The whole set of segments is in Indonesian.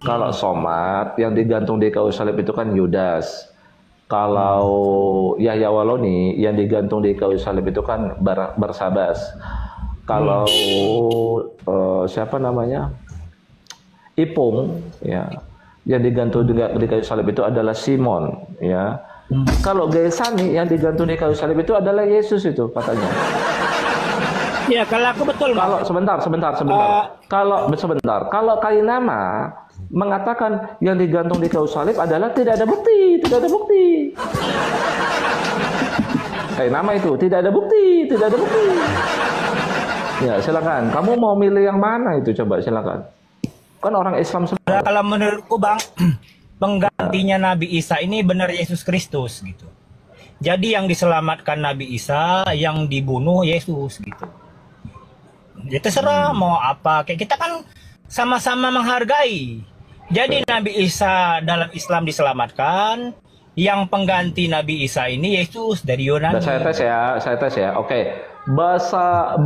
Kalau Somad yang digantung di kayu salib itu kan Yudas. Kalau Yahya Waloni yang digantung di kayu salib itu kan Barsabas. Kalau siapa namanya? Ipung ya, yang digantung di kayu salib itu adalah Simon ya. Kalau Gesani yang digantung di kayu salib itu adalah Yesus itu katanya. Ya, kalau aku betul. Kalau sebentar. Kalau Kainama mengatakan yang digantung di kayu salib adalah tidak ada bukti. Kainama itu tidak ada bukti. Ya, silakan. Kamu mau milih yang mana itu, coba silakan. Kan orang Islam semua. Nah, kalau menurutku Bang, penggantinya Nabi Isa ini benar Yesus Kristus gitu. Jadi yang diselamatkan Nabi Isa, yang dibunuh Yesus gitu. Ya terserah mau apa, kayak kita kan sama-sama menghargai. Jadi Nabi Isa dalam Islam diselamatkan, yang pengganti Nabi Isa ini Yesus dari Yunani. Saya tes ya. Oke. Bahasa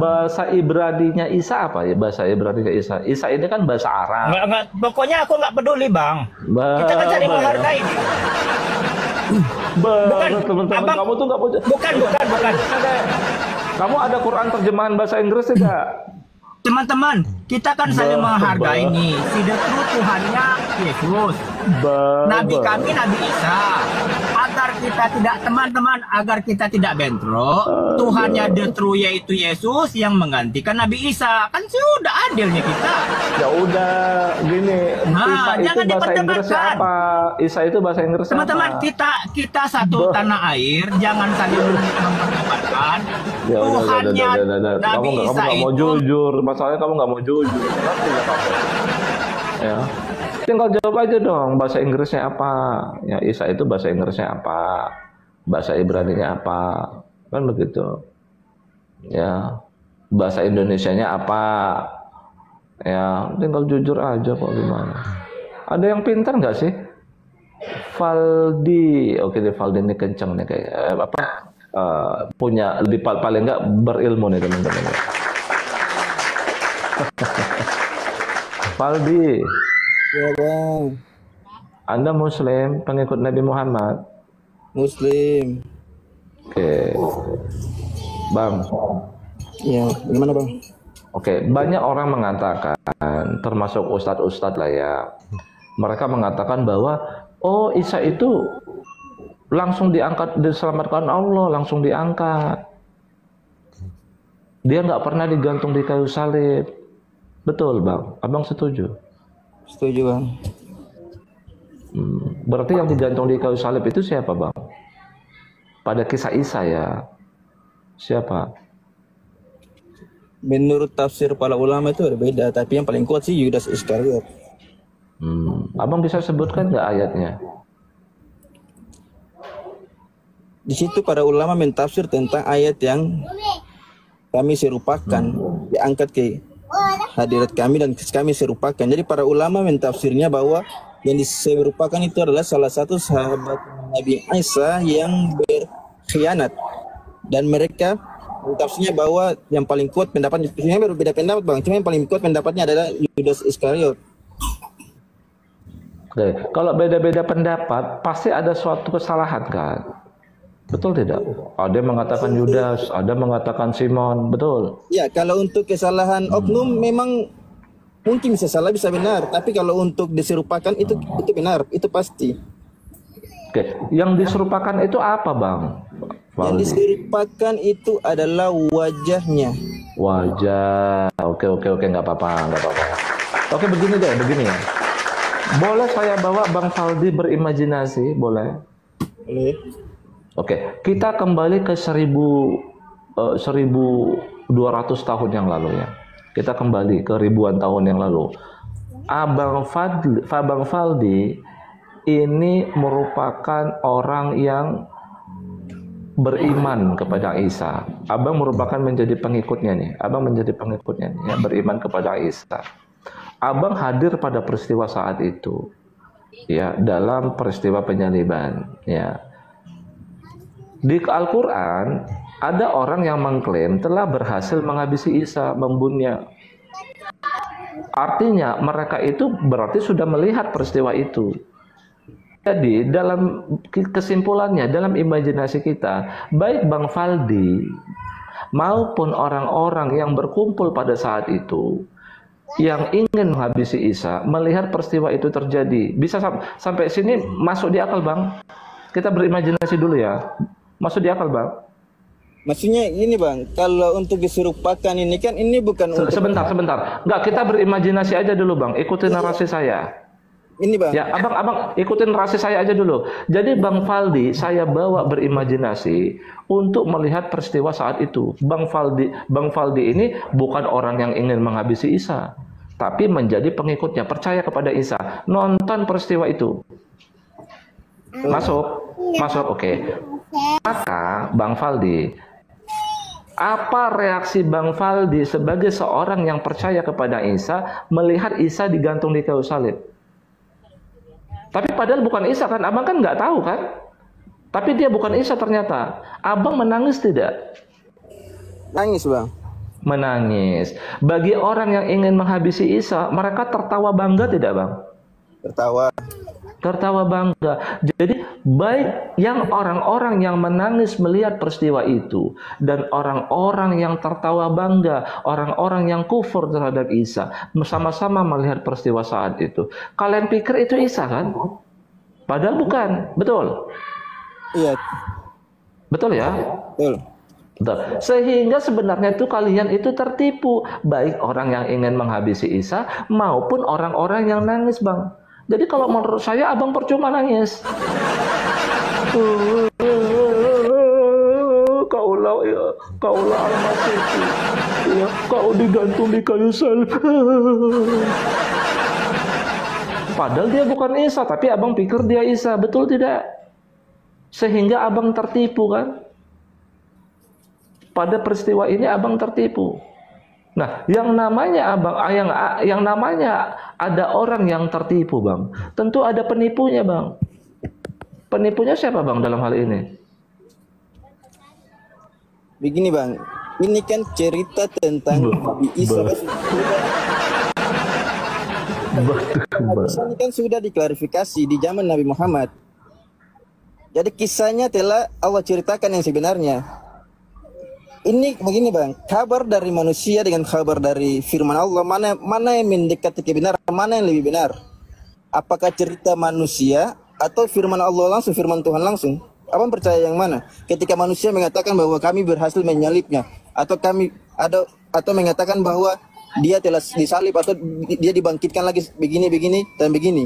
Ibraninya Isa apa ya? Bahasa Ibraninya Isa. Isa ini kan bahasa Arab. Enggak, pokoknya aku nggak peduli Bang. Kita kan cari menghargai. Bukan, teman-teman kamu tuh nggak bukan. Kamu ada Quran terjemahan bahasa Inggris tidak? Teman-teman, kita kan saling menghargai nih. Si the true Tuhannya Yesus. Nabi kami Nabi Isa. Agar kita tidak agar kita tidak bentrok, Tuhannya the true yaitu Yesus yang menggantikan Nabi Isa. Kan sudah adilnya kita. Ya udah, gini. Isa itu bahasa Inggrisnya apa? Isa itu bahasa Inggrisnya apa? Teman-teman, kita satu tanah air, jangan saling memperdebatkan. Tuhannya Nabi Isa itu. Kamu nggak mau jujur. Masalahnya kamu nggak mau jujur. Ya. Tinggal jawab aja dong, bahasa Inggrisnya apa? Ya, Isa itu bahasa Inggrisnya apa? Bahasa Ibraninya apa? Kan begitu. Ya. Bahasa Indonesianya apa? Ya, tinggal jujur aja kok, gimana. Ada yang pintar nggak sih? Valdi, oke deh, Valdi ini kenceng nih kayak punya lebih paling nggak berilmu nih teman-teman. Valdi. Ya Bang. Anda Muslim, pengikut Nabi Muhammad? Muslim. Oke. Bang. Ya, gimana Bang? Oke, banyak orang mengatakan, termasuk ustadz-ustadz lah ya, mereka mengatakan bahwa, oh Isa itu langsung diangkat, diselamatkan Allah, langsung diangkat. Dia nggak pernah digantung di kayu salib. Betul Bang, Abang setuju? Setuju Bang. Berarti yang digantung di kayu salib itu siapa Bang? Pada kisah Isa ya. Siapa? Menurut tafsir para ulama itu berbeda, tapi yang paling kuat sih Yudas Iskariot. Abang bisa sebutkan nggak ayatnya? Di situ para ulama mentafsir tentang ayat yang kami serupakan, diangkat ke hadirat kami dan kami serupakan. Jadi para ulama mentafsirnya bahwa yang diserupakan itu adalah salah satu sahabat Nabi Isa yang berkhianat, dan mereka mentafsirnya bahwa yang paling kuat pendapatnya, sebenarnya berbeda pendapat Bang, cuma yang paling kuat pendapatnya adalah Yudas Iskariot. Oke, kalau beda-beda pendapat pasti ada suatu kesalahan kan? Betul tidak? Ada yang mengatakan Yudas, ada yang mengatakan Simon, betul? Ya, kalau untuk kesalahan oknum memang mungkin bisa salah, bisa benar. Tapi kalau untuk diserupakan itu benar, itu pasti. Oke, yang diserupakan itu apa Bang? Yang diserupakan itu adalah wajahnya. Wajah, oke, nggak apa-apa. Oke, begini ya. Boleh saya bawa Bang Valdi berimajinasi, boleh? Boleh. Oke, kita kembali ke 1200 tahun yang lalu ya. Kita kembali ke ribuan tahun yang lalu. Abang Valdi ini merupakan orang yang beriman kepada Isa. Abang merupakan menjadi pengikutnya nih. Ya, beriman kepada Isa. Abang hadir pada peristiwa saat itu. Ya, dalam peristiwa penyaliban, ya. Di Al-Quran ada orang yang mengklaim telah berhasil menghabisi Isa, membunuhnya. Artinya mereka itu berarti sudah melihat peristiwa itu. Jadi dalam kesimpulannya, dalam imajinasi kita, baik Bang Faldi maupun orang-orang yang berkumpul pada saat itu, yang ingin menghabisi Isa, melihat peristiwa itu terjadi. Bisa sampai sini masuk di akal, Bang? Kita berimajinasi dulu ya. Masuk di akal, Bang? Maksudnya ini Bang, kalau untuk diserupakan ini kan ini bukan untuk... Sebentar. Enggak, kita berimajinasi aja dulu, Bang. Ikutin narasi saya. Ini Bang. Ya, abang ikutin narasi saya aja dulu. Jadi Bang Faldi saya bawa berimajinasi untuk melihat peristiwa saat itu. Bang Faldi ini bukan orang yang ingin menghabisi Isa, tapi menjadi pengikutnya, percaya kepada Isa, nonton peristiwa itu. Masuk, oke. Maka Bang Faldi, apa reaksi Bang Faldi sebagai seorang yang percaya kepada Isa melihat Isa digantung di kayu salib? Tapi padahal bukan Isa kan, abang kan nggak tahu kan? Tapi dia bukan Isa ternyata. Abang menangis tidak? Nangis Bang. Menangis. Bagi orang yang ingin menghabisi Isa, mereka tertawa bangga tidak Bang? Tertawa bangga. Jadi baik yang orang-orang yang menangis melihat peristiwa itu dan orang-orang yang tertawa bangga, orang-orang yang kufur terhadap Isa, sama-sama melihat peristiwa saat itu. Kalian pikir itu Isa kan? Padahal bukan, betul? Iya. Betul ya? Betul. Betul. Sehingga sebenarnya itu kalian itu tertipu, baik orang yang ingin menghabisi Isa maupun orang-orang yang nangis, Bang. Jadi kalau menurut saya abang percuma nangis. Kaulah Al-Masih. Ya, kau digantung di kayu salib. Padahal dia bukan Isa, tapi abang pikir dia Isa, betul tidak? Sehingga abang tertipu kan? Pada peristiwa ini abang tertipu. Nah, yang namanya yang namanya ada orang yang tertipu, Bang. Tentu ada penipunya, Bang. Penipunya siapa, Bang, dalam hal ini? Begini Bang, ini kan cerita tentang Nabi Isa. Nabi Isa ini kan sudah diklarifikasi di zaman Nabi Muhammad. Jadi kisahnya telah Allah ceritakan yang sebenarnya. Ini begini Bang, kabar dari manusia dengan kabar dari firman Allah, mana yang mendekati kebenaran, mana yang lebih benar? Apakah cerita manusia atau firman Allah langsung, firman Tuhan langsung? Abang percaya yang mana? Ketika manusia mengatakan bahwa kami berhasil menyalibnya, atau atau mengatakan bahwa dia telah disalib atau dia dibangkitkan lagi begini dan begini.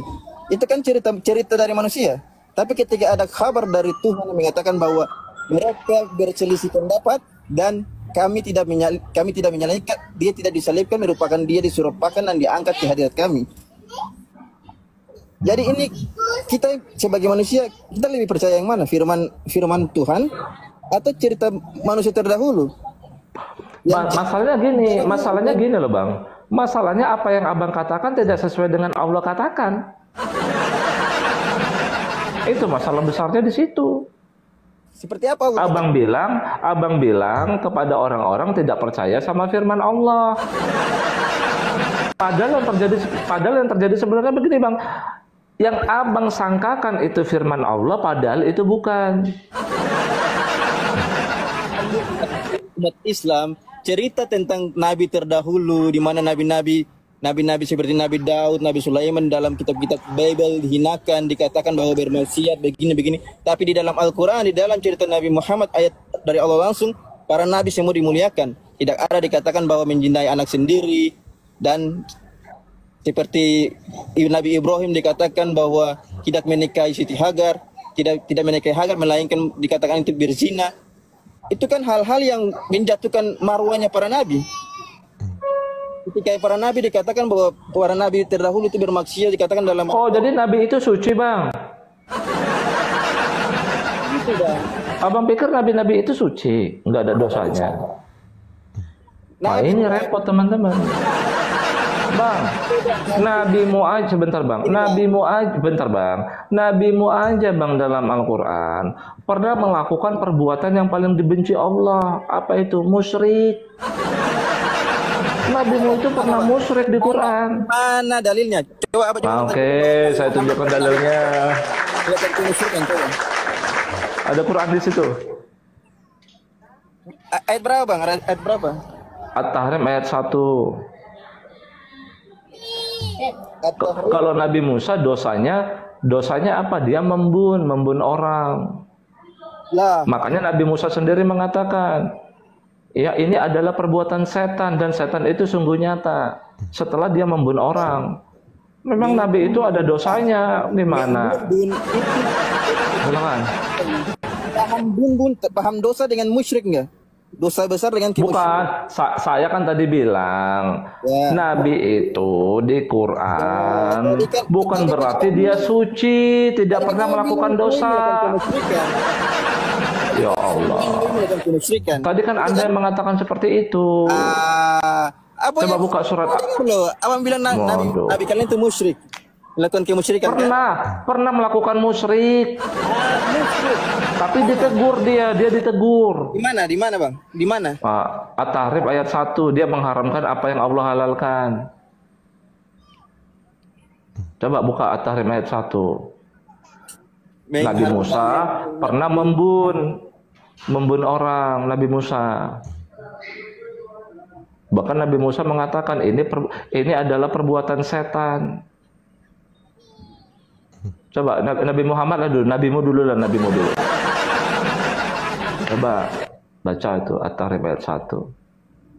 Itu kan cerita dari manusia. Tapi ketika ada kabar dari Tuhan yang mengatakan bahwa mereka berselisih pendapat dan kami tidak menyalibkan, dia tidak disalibkan, merupakan dia disuruhkan dan diangkat ke hadirat kami. Jadi ini kita sebagai manusia, kita lebih percaya yang mana? Firman Tuhan atau cerita manusia terdahulu? Masalahnya gini loh Bang. Masalahnya apa yang abang katakan tidak sesuai dengan Allah katakan. Itu masalah besarnya di situ. Seperti apa? Abang bilang kepada orang-orang tidak percaya sama firman Allah. Padahal yang terjadi sebenarnya begini Bang. Yang abang sangkakan itu firman Allah, padahal itu bukan. Umat Islam cerita tentang nabi terdahulu, di mana nabi-nabi seperti Nabi Daud, Nabi Sulaiman dalam kitab-kitab Bible dihinakan, dikatakan bahwa bermaksiat begini. Tapi di dalam Al-Quran, di dalam cerita Nabi Muhammad, ayat dari Allah langsung, para nabi semua dimuliakan. Tidak ada dikatakan bahwa menjinai anak sendiri, dan seperti Nabi Ibrahim dikatakan bahwa tidak menikahi Siti Hagar, tidak menikahi Hagar, melainkan dikatakan itu berzina. Itu kan hal-hal yang menjatuhkan marwahnya para nabi. Ketika para nabi dikatakan bahwa para nabi terdahulu itu bermaksiat, dikatakan dalam... Oh, jadi nabi itu suci, Bang? Itu, Bang. Abang pikir nabi-nabi itu suci, nggak ada dosanya. Nah, ini repot teman-teman. Bang, nabimu aja bentar Bang. Nabimu aja Bang dalam Al-Quran pernah melakukan perbuatan yang paling dibenci Allah. Apa itu? Musyrik. Nabimu itu pernah musyrik di Quran. Mana dalilnya? Coba apa coba? Oke, saya tunjukkan dalilnya. Lihat kemusyrikan coba. Ada Quran di situ. Ayat berapa bang? Ayat berapa? At-Tahrim ayat 1. At-Tahrim. Kalau Nabi Musa dosanya apa? Dia membun orang. Lah. Makanya Nabi Musa sendiri mengatakan, ya ini adalah perbuatan setan dan setan itu sungguh nyata. Setelah dia membunuh orang, memang Nabi itu ada dosanya. Gimana? Silakan. Paham dosa dengan musyrik nggak? Dosa besar dengan kemusyrikan. Bukan, saya kan tadi bilang ya. Nabi itu di Quran bukan berarti dia suci, tidak pernah melakukan dosa. Ya Allah. Tadi kan Anda yang mengatakan seperti itu. Coba buka surat. Abang bilang Nabi kalian itu musyrik, melakukan kemusyrikan. Pernah melakukan musyrik. Tapi ditegur dia ditegur. Di mana bang? Di mana? At-Tahrim ayat 1, dia mengharamkan apa yang Allah halalkan. Coba buka At-Tahrim ayat 1. Nabi Musa pernah membun orang, Nabi Musa. Bahkan Nabi Musa mengatakan ini adalah perbuatan setan. Coba Nabi Muhammad lah dulu, nabimu dulu. Coba baca itu At-Tahrim ayat 1.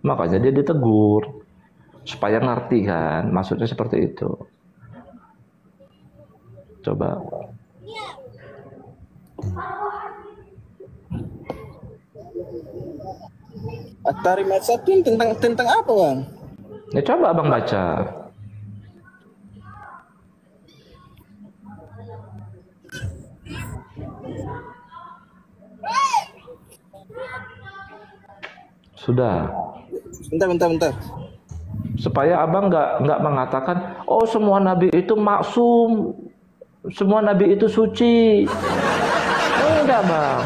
Makanya dia ditegur supaya ngerti kan, maksudnya seperti itu. Coba. At-Tahrim ayat 1 tentang apa bang? Ya coba abang baca. Sudah. Bentar. Supaya abang nggak mengatakan, oh semua nabi itu maksum, semua nabi itu suci. Enggak bang.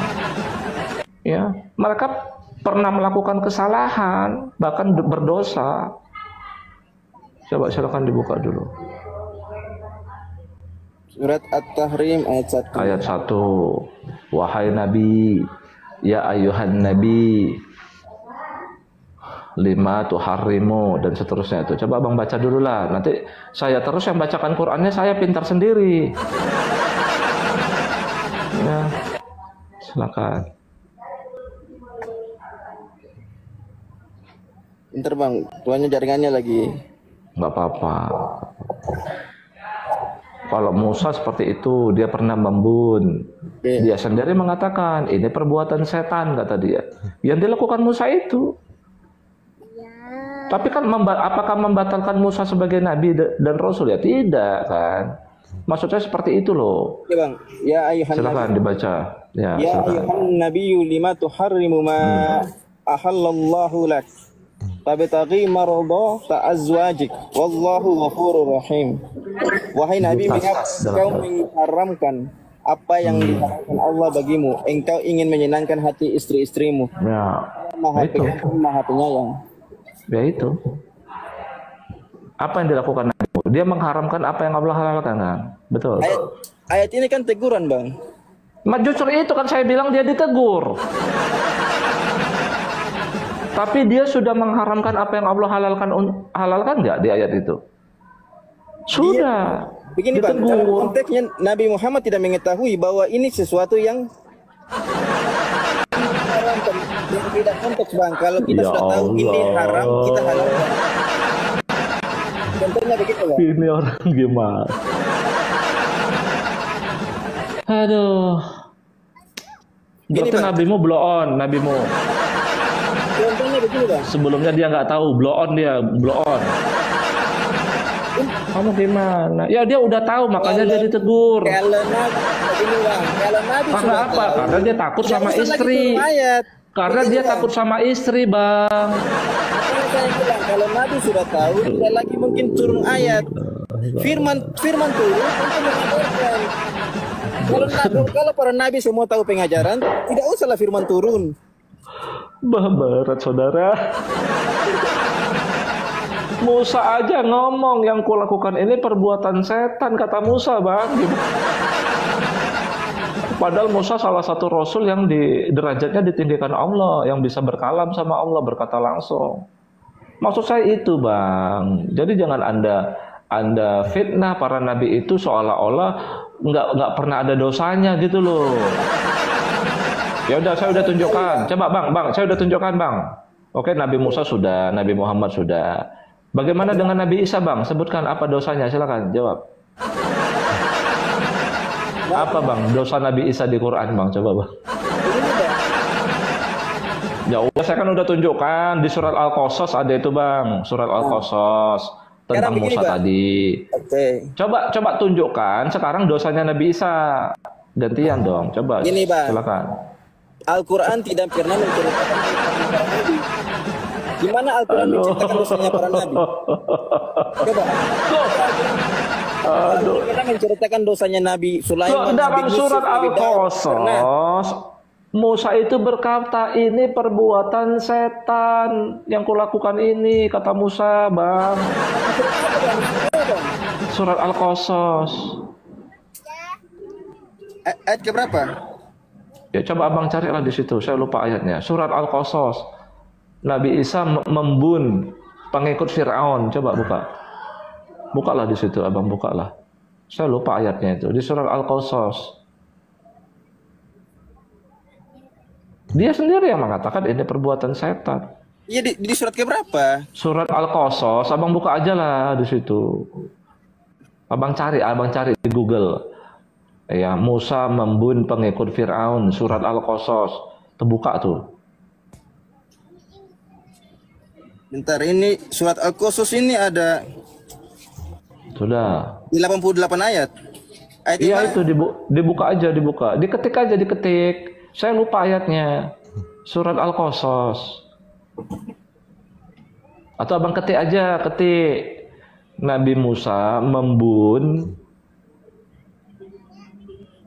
Ya, mereka pernah melakukan kesalahan, bahkan berdosa. Coba silakan dibuka dulu. Surat At-Tahrim ayat 1. Ayat 1. Wahai Nabi, ya ayuhan Nabi, lima tuharrimu, dan seterusnya itu. Coba abang baca dulu lah. Nanti saya terus yang bacakan Qur'annya, saya pintar sendiri. Ya, silakan. Bentar bang, tuanya jaringannya lagi. Nggak apa-apa. Kalau Musa seperti itu, dia pernah membun. Dia sendiri mengatakan, ini perbuatan setan, kata dia. Yang dilakukan Musa itu. Tapi kan apakah membatalkan Musa sebagai nabi dan rasul? Ya tidak kan. Maksudnya seperti itu loh. Ya bang, ya ayuhan silakan dibaca. Ya ayuhan nabiyyu lima tuharrimu ma ahallallahu lak. Tabtaghi marada ta'azwajik wallahu ghafurur rahim. Wahai Nabi, mengapa kau mengharamkan apa yang diharamkan Allah bagimu? Engkau ingin menyenangkan hati istri-istrimu. Ya, Maha Penyayang. Ya itu. Apa yang dilakukan Nabi? Dia mengharamkan apa yang Allah halalkan kan? Betul. Ayat ini kan teguran bang. Justru itu kan saya bilang dia ditegur. Tapi dia sudah mengharamkan apa yang Allah halalkan nggak di ayat itu? Sudah. Begini bang, dalam konteksnya Nabi Muhammad tidak mengetahui bahwa ini sesuatu yang tidak konteks bang. Kalau kita sudah tahu ini haram, kita halalkan. Contohnya begitu bang. Ini orang gimana? Aduh. Berarti nabimu blow on, nabimu. Contohnya begini bang. Sebelumnya dia nggak tahu, blow on. Kamu gimana? Ya dia udah tahu, makanya dia ditegur. Kalau Nabi karena apa? Tahu. Karena dia takut sama istri. Karena dia takut sama istri, bang. Saya bilang kalau Nabi sudah tahu, tidak lagi mungkin turun ayat. Firman turun untuk mengajarkan. Kalau para nabi semua tahu pengajaran, tidak usahlah firman turun. Berat saudara. Musa aja ngomong yang kulakukan ini perbuatan setan, kata Musa, Bang. Gitu. Padahal Musa salah satu rasul yang derajatnya ditinggikan Allah, yang bisa berkalam sama Allah, berkata langsung. Maksud saya itu, Bang. Jadi jangan Anda fitnah para nabi itu seolah-olah nggak pernah ada dosanya gitu loh. Ya udah, saya udah tunjukkan. Coba Bang, saya udah tunjukkan, Bang. Oke, Nabi Musa sudah, Nabi Muhammad sudah. Bagaimana dengan Nabi Isa, Bang? Sebutkan apa dosanya, silakan jawab. Apa, Bang, dosa Nabi Isa di Quran, Bang? Coba, Bang. Ya udah, saya kan udah tunjukkan di surat Al-Qasas ada itu, Bang. Surat Al-Qasas tentang begini, Musa Bang. tadi. Oke. Coba tunjukkan sekarang dosanya Nabi Isa. Gantian dong, coba. Gini, Bang. Silakan. Al-Quran tidak pernah menceritakan para nabi. Gimana Al-Quran menceritakan dosanya para nabi? Coba. Aduh. Kita menceritakan dosanya Nabi Sulaiman. Dalam Nabi surat Yusuf, Nabi Daud. Pernah. Al-Qasas, Musa itu berkata, ini perbuatan setan yang kulakukan ini, kata Musa, Bang. Surat Al-Qasas. Ayat ke berapa? Ya coba Abang carilah di situ, saya lupa ayatnya. Surat Al-Qasas. Nabi Isa membun pengikut Fir'aun. Coba buka. Bukalah di situ, Abang bukalah. Saya lupa ayatnya itu di surat Al-Qasas. Dia sendiri yang mengatakan ini perbuatan setan. Iya, di surat ke berapa? Surat Al-Qasas, Abang buka aja lah di situ. Abang cari di Google. Ya, Musa membun pengikut Fir'aun, surat Al-Qasas. Terbuka tuh. Bentar, ini surat Al-Qasas ini ada Sudah. di 88 ayat. Ayat Iya lima. itu dibuka aja, dibuka. Diketik aja, diketik. Saya lupa ayatnya. Surat Al-Qasas. Atau Abang ketik aja, ketik. Nabi Musa membun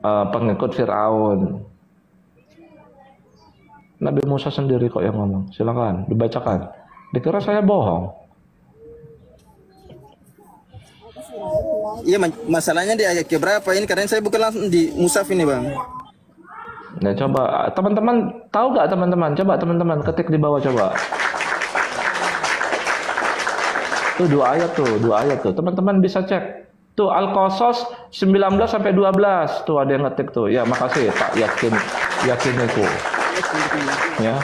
pengikut Fir'aun. Nabi Musa sendiri kok yang ngomong. Silakan dibacakan. Dikira saya bohong. Iya, masalahnya di ayat ke berapa ini? Karena saya bukan langsung di Musaf ini, Bang. Nah coba teman-teman tahu nggak teman-teman? Coba teman-teman ketik di bawah coba. Tuh dua ayat tuh. Teman-teman bisa cek. Tuh Al-Qasas 19 sampai 12. Tuh ada yang ngetik tuh. Ya makasih Pak Yakin itu. Ya.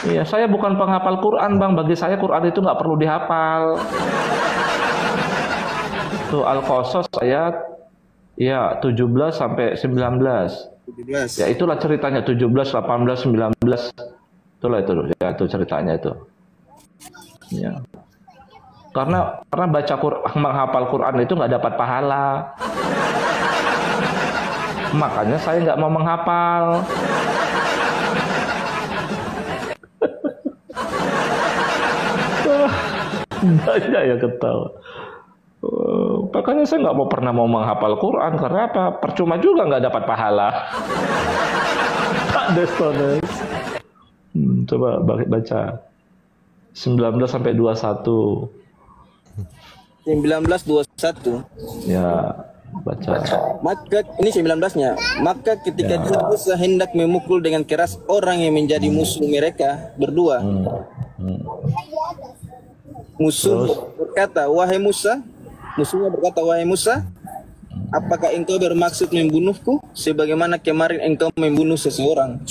Iya, saya bukan penghafal Quran, Bang. Bagi saya Quran itu nggak perlu dihafal. Tuh Al-Qasas ayat ya 17 sampai 19. 17. Ya itulah ceritanya 17, 18, 19. Itulah itu ya itu ceritanya itu. Ya. Karena baca Quran, menghafal Quran itu nggak dapat pahala. Makanya saya nggak mau menghafal. Banyak ya ketawa. Makanya saya nggak mau pernah mau menghafal Quran karena apa? Percuma juga nggak dapat pahala. Pak Destones. Coba baca 19 sampai 21. 19:21. Ya, baca. Maka ini 19-nya. Maka ketika dia Musa hendak memukul dengan keras orang yang menjadi musuh mereka berdua. Musuh berkata, "Wahai Musa," musuhnya berkata, "Wahai Musa, apakah engkau bermaksud membunuhku sebagaimana kemarin engkau membunuh seseorang?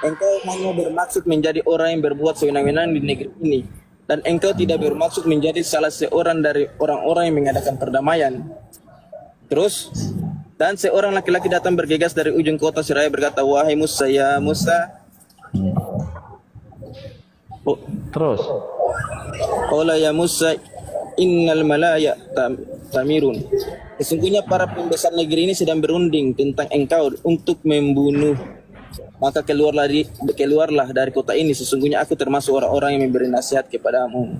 Engkau hanya bermaksud menjadi orang yang berbuat sewenang-wenang di negeri ini, dan engkau tidak bermaksud menjadi salah seorang dari orang-orang yang mengadakan perdamaian." Terus, dan seorang laki-laki datang bergegas dari ujung kota seraya berkata, "Wahai Musa, ya Musa." Terus. Qala ya Musa, innal malaya tamirun. Sesungguhnya para pembesar negeri ini sedang berunding tentang engkau untuk membunuh. Maka keluarlah dari kota ini. Sesungguhnya aku termasuk orang-orang yang memberi nasihat kepadamu.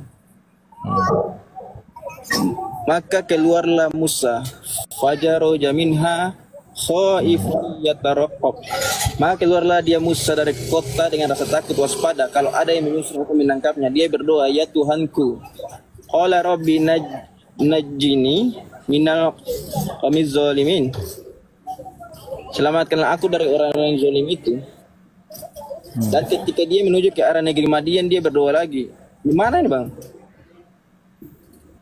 Maka keluarlah Musa, fajaroja minha khaifan yataraqab. Maka keluarlah dia Musa dari kota dengan rasa takut waspada kalau ada yang menyusul atau menangkapnya. Dia berdoa, "Ya Tuhanku, qala rabbi najjini minal qaumiz zalimin. Selamatkanlah aku dari orang-orang yang zalim itu. Dan ketika dia menuju ke arah negeri Madian, dia berdoa lagi. Di mana ini, Bang?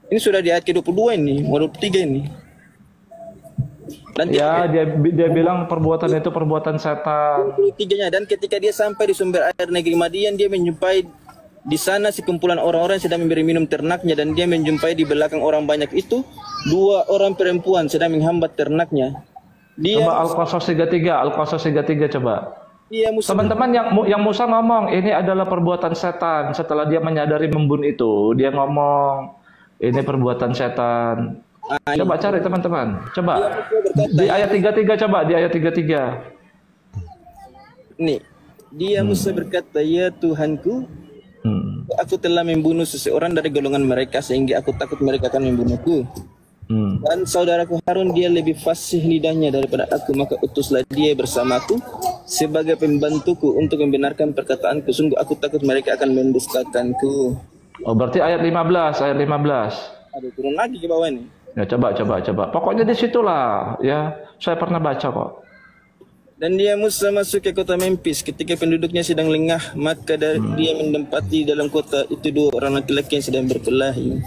Ini sudah di ayat ke-22 ini, 23 ini. Dan Ya, dia bilang perbuatan itu perbuatan setan. 23-nya, dan ketika dia sampai di sumber air negeri Madian, dia menjumpai di sana sekumpulan orang-orang yang sedang memberi minum ternaknya, dan dia menjumpai di belakang orang banyak itu 2 orang perempuan sedang menghambat ternaknya. Dia Coba Al-Qasas 33, Al-Qasas 33 coba. dia musuh. Teman-teman yang Musa ngomong ini adalah perbuatan setan. Setelah dia menyadari membunuh itu, dia ngomong ini perbuatan setan. Coba cari teman-teman. Coba di ayat 33 coba di ayat 33. Nih, dia Musa berkata, ya Tuhanku, aku telah membunuh seseorang dari golongan mereka sehingga aku takut mereka akan membunuhku. Dan saudaraku Harun dia lebih fasih lidahnya daripada aku, maka utuslah dia bersamaku sebagai pembantuku untuk membenarkan perkataanku. Sungguh aku takut mereka akan mendustakanku. Oh, berarti ayat 15, ayat 15. Aduh, turun lagi ke bawah nih. Ya coba. Pokoknya di situlah ya. Saya pernah baca kok. Dan dia Musa masuk ke kota Memphis. Ketika penduduknya sedang lengah, maka dia mendapati dalam kota itu 2 orang laki-laki yang sedang berkelahi.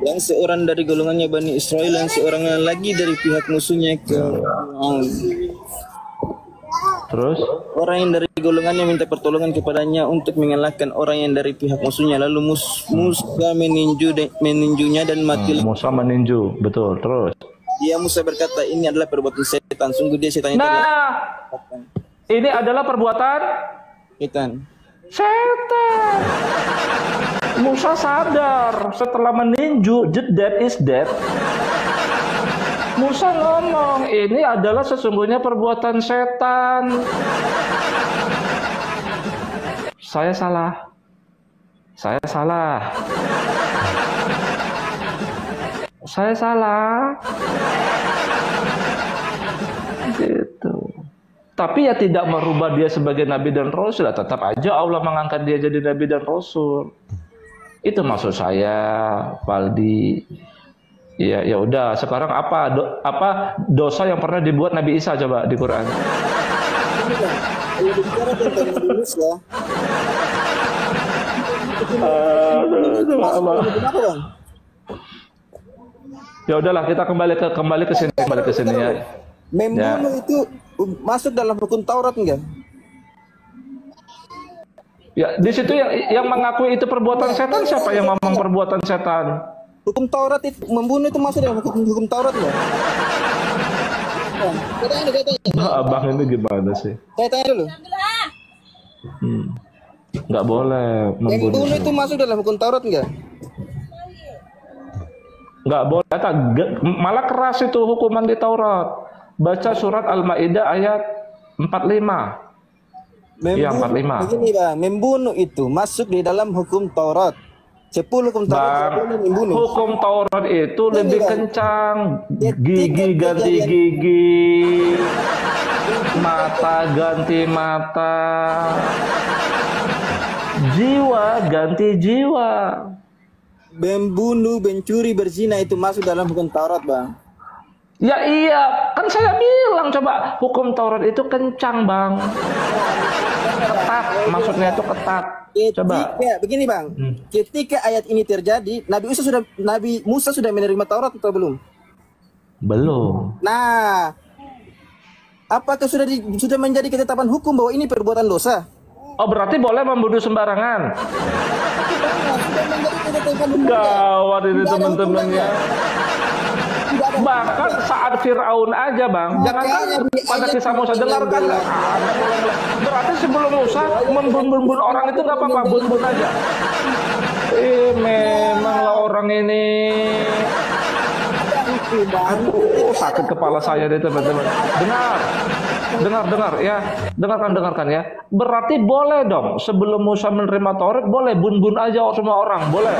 Yang seorang dari golongannya Bani Israel, yang seorang lagi dari pihak musuhnya ke Terus orang yang dari golongannya minta pertolongan kepadanya untuk mengalahkan orang yang dari pihak musuhnya. Lalu Musa meninjunya dan mati. Musa meninju, betul. Terus Dia Musa berkata, ini adalah perbuatan setan. Sungguh dia setan itu. ini adalah perbuatan Setan. Musa sadar setelah meninju, that is dead. Musa ngomong, ini adalah sesungguhnya perbuatan setan. Saya salah. Gitu. Tapi ya tidak merubah dia sebagai nabi dan rasul. Tetap aja Allah mengangkat dia jadi nabi dan rasul. Itu maksud saya, Valdi. Ya udah. Sekarang apa dosa yang pernah dibuat Nabi Isa coba di Quran? Kalau bicara tentang Indonesia, Ya udahlah, kita kembali ke sini ya. membunuh itu masuk dalam hukum Taurat enggak? Ya, di situ yang mengakui itu perbuatan setan, siapa yang ngomong perbuatan setan? Hukum Taurat itu membunuh itu masuk dalam hukum Taurat enggak? Abang ini gimana sih? Saya tanya dulu. Nggak boleh membunuh. Membunuh itu masuk dalam hukum Taurat enggak? Nggak boleh. Malah keras itu hukuman di Taurat. Baca surat Al-Maidah ayat 45. Iya, 45. Begini Bang, membunuh itu masuk di dalam hukum Taurat. 10 hukum Taurat boleh membunuh. Hukum Taurat itu lebih kencang. Gigi ganti gigi, mata ganti mata, jiwa ganti jiwa. Membunuh, mencuri, berzina itu masuk dalam hukum Taurat, Bang. Ya iya, kan saya bilang coba hukum Taurat itu kencang, Bang. Ketat, maksudnya itu ketat. Coba. Begini, Bang. Ketika ayat ini terjadi, Nabi Musa sudah menerima Taurat atau belum? Belum. Nah, apakah sudah menjadi ketetapan hukum bahwa ini perbuatan dosa? Oh, berarti boleh membunuh sembarangan. Gawat ini teman-temannya. Bahkan saat Fir'aun aja, Bang. Jangankan pada kisah Musa, dengarkan. Berarti sebelum Musa membun orang itu nggak apa-apa, bun aja. Memanglah orang ini. Aduh, sakit kepala saya deh teman-teman. Dengar ya. Dengarkan ya. Berarti boleh dong sebelum Musa menerima Taurat, boleh bun aja semua orang, boleh.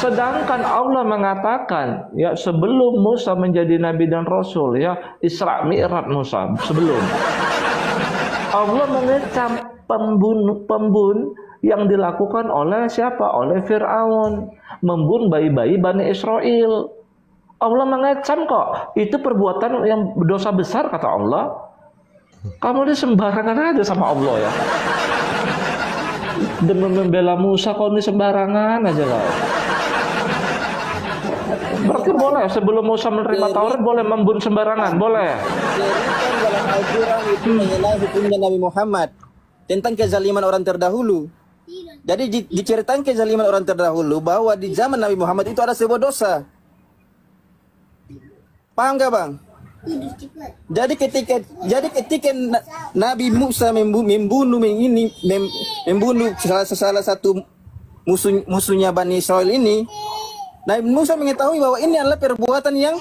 Sedangkan Allah mengatakan ya sebelum Musa menjadi nabi dan rasul ya Isra Mi'raj Musa sebelum Allah mengecam pembun yang dilakukan oleh siapa? Oleh Fir'aun, membunuh bayi-bayi Bani Israel. Allah mengecam kok, itu perbuatan yang dosa besar kata Allah. Kamu ini sembarangan aja sama Allah ya. Demi membela Musa kau ini sembarangan aja lah. Berarti boleh sebelum Musa menerima Taurat boleh membunuh sembarangan, boleh. Jadi dalam Al-Quran itu mengenai hukumnya Nabi Muhammad tentang kezaliman orang terdahulu. Jadi diceritakan kezaliman orang terdahulu bahwa di zaman Nabi Muhammad itu ada sebuah dosa. Paham gak bang? Jadi ketika Nabi Musa membunuh salah satu musuhnya Bani Israel ini, Nabi Musa mengetahui bahwa ini adalah perbuatan yang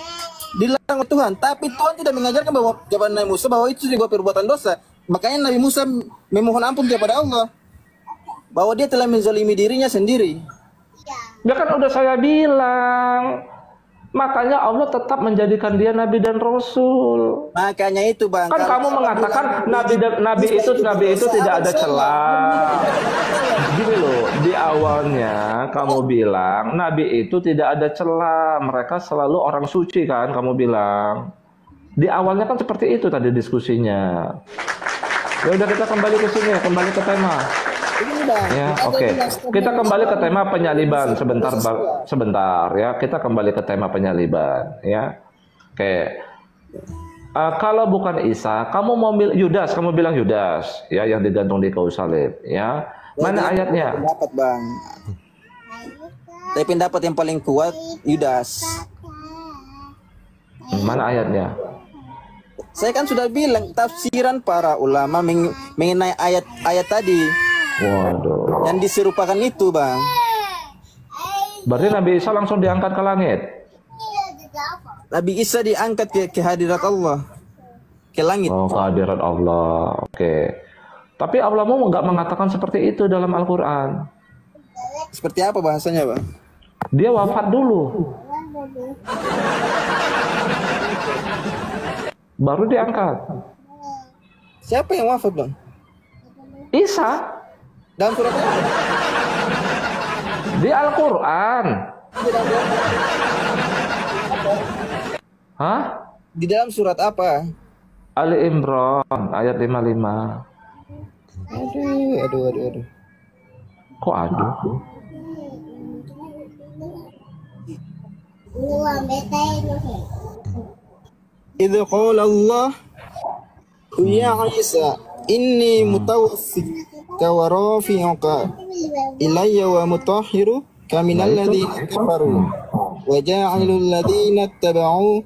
dilarang oleh Tuhan. Tapi Tuhan tidak mengajarkan bahwa kepada Nabi Musa bahwa itu sebuah perbuatan dosa. Makanya Nabi Musa memohon ampun kepada Allah bahwa dia telah menzalimi dirinya sendiri. Ya kan udah saya bilang. Makanya Allah tetap menjadikan dia nabi dan rasul. Makanya itu bang. Kan kamu mengatakan nabi itu tidak ada celah. Gini loh, di awalnya kamu bilang nabi itu tidak ada celah. Mereka selalu orang suci kan kamu bilang. Di awalnya kan seperti itu tadi diskusinya. Ya udah kita kembali ke sini, kembali ke tema. Ya, oke. Kita kembali ke tema penyaliban sebentar ya. Kita kembali ke tema penyaliban ya. Oke. Kalau bukan Isa, kamu mau Yudas, kamu bilang Yudas ya yang digantung di kayu salib ya. Mana ayatnya? Pendapat bang. Tapi pendapat yang paling kuat Yudas. Mana ayatnya? Saya kan sudah bilang tafsiran para ulama mengenai ayat-ayat tadi. Waduh. Yang diserupakan itu bang. Berarti Nabi Isa langsung diangkat ke langit. Nabi Isa diangkat ke hadirat Allah, ke langit. Oh, ke hadirat Allah. Oke. Tapi Allah mau nggak mengatakan seperti itu dalam Al-Quran. Seperti apa bahasanya bang? Dia wafat dulu, baru diangkat. Siapa yang wafat bang? Isa. Dalam surat apa? Di Al-Quran. Hah? Di dalam surat apa? Ali Imran ayat 55. Aduh. Kok aduh? Idza qala Allah ya Isa inni mutawaffika wa rafi'uka ilayya wa mutahhiruka minal ladzina kafaru wa ja'ilul ladzina ittaba'u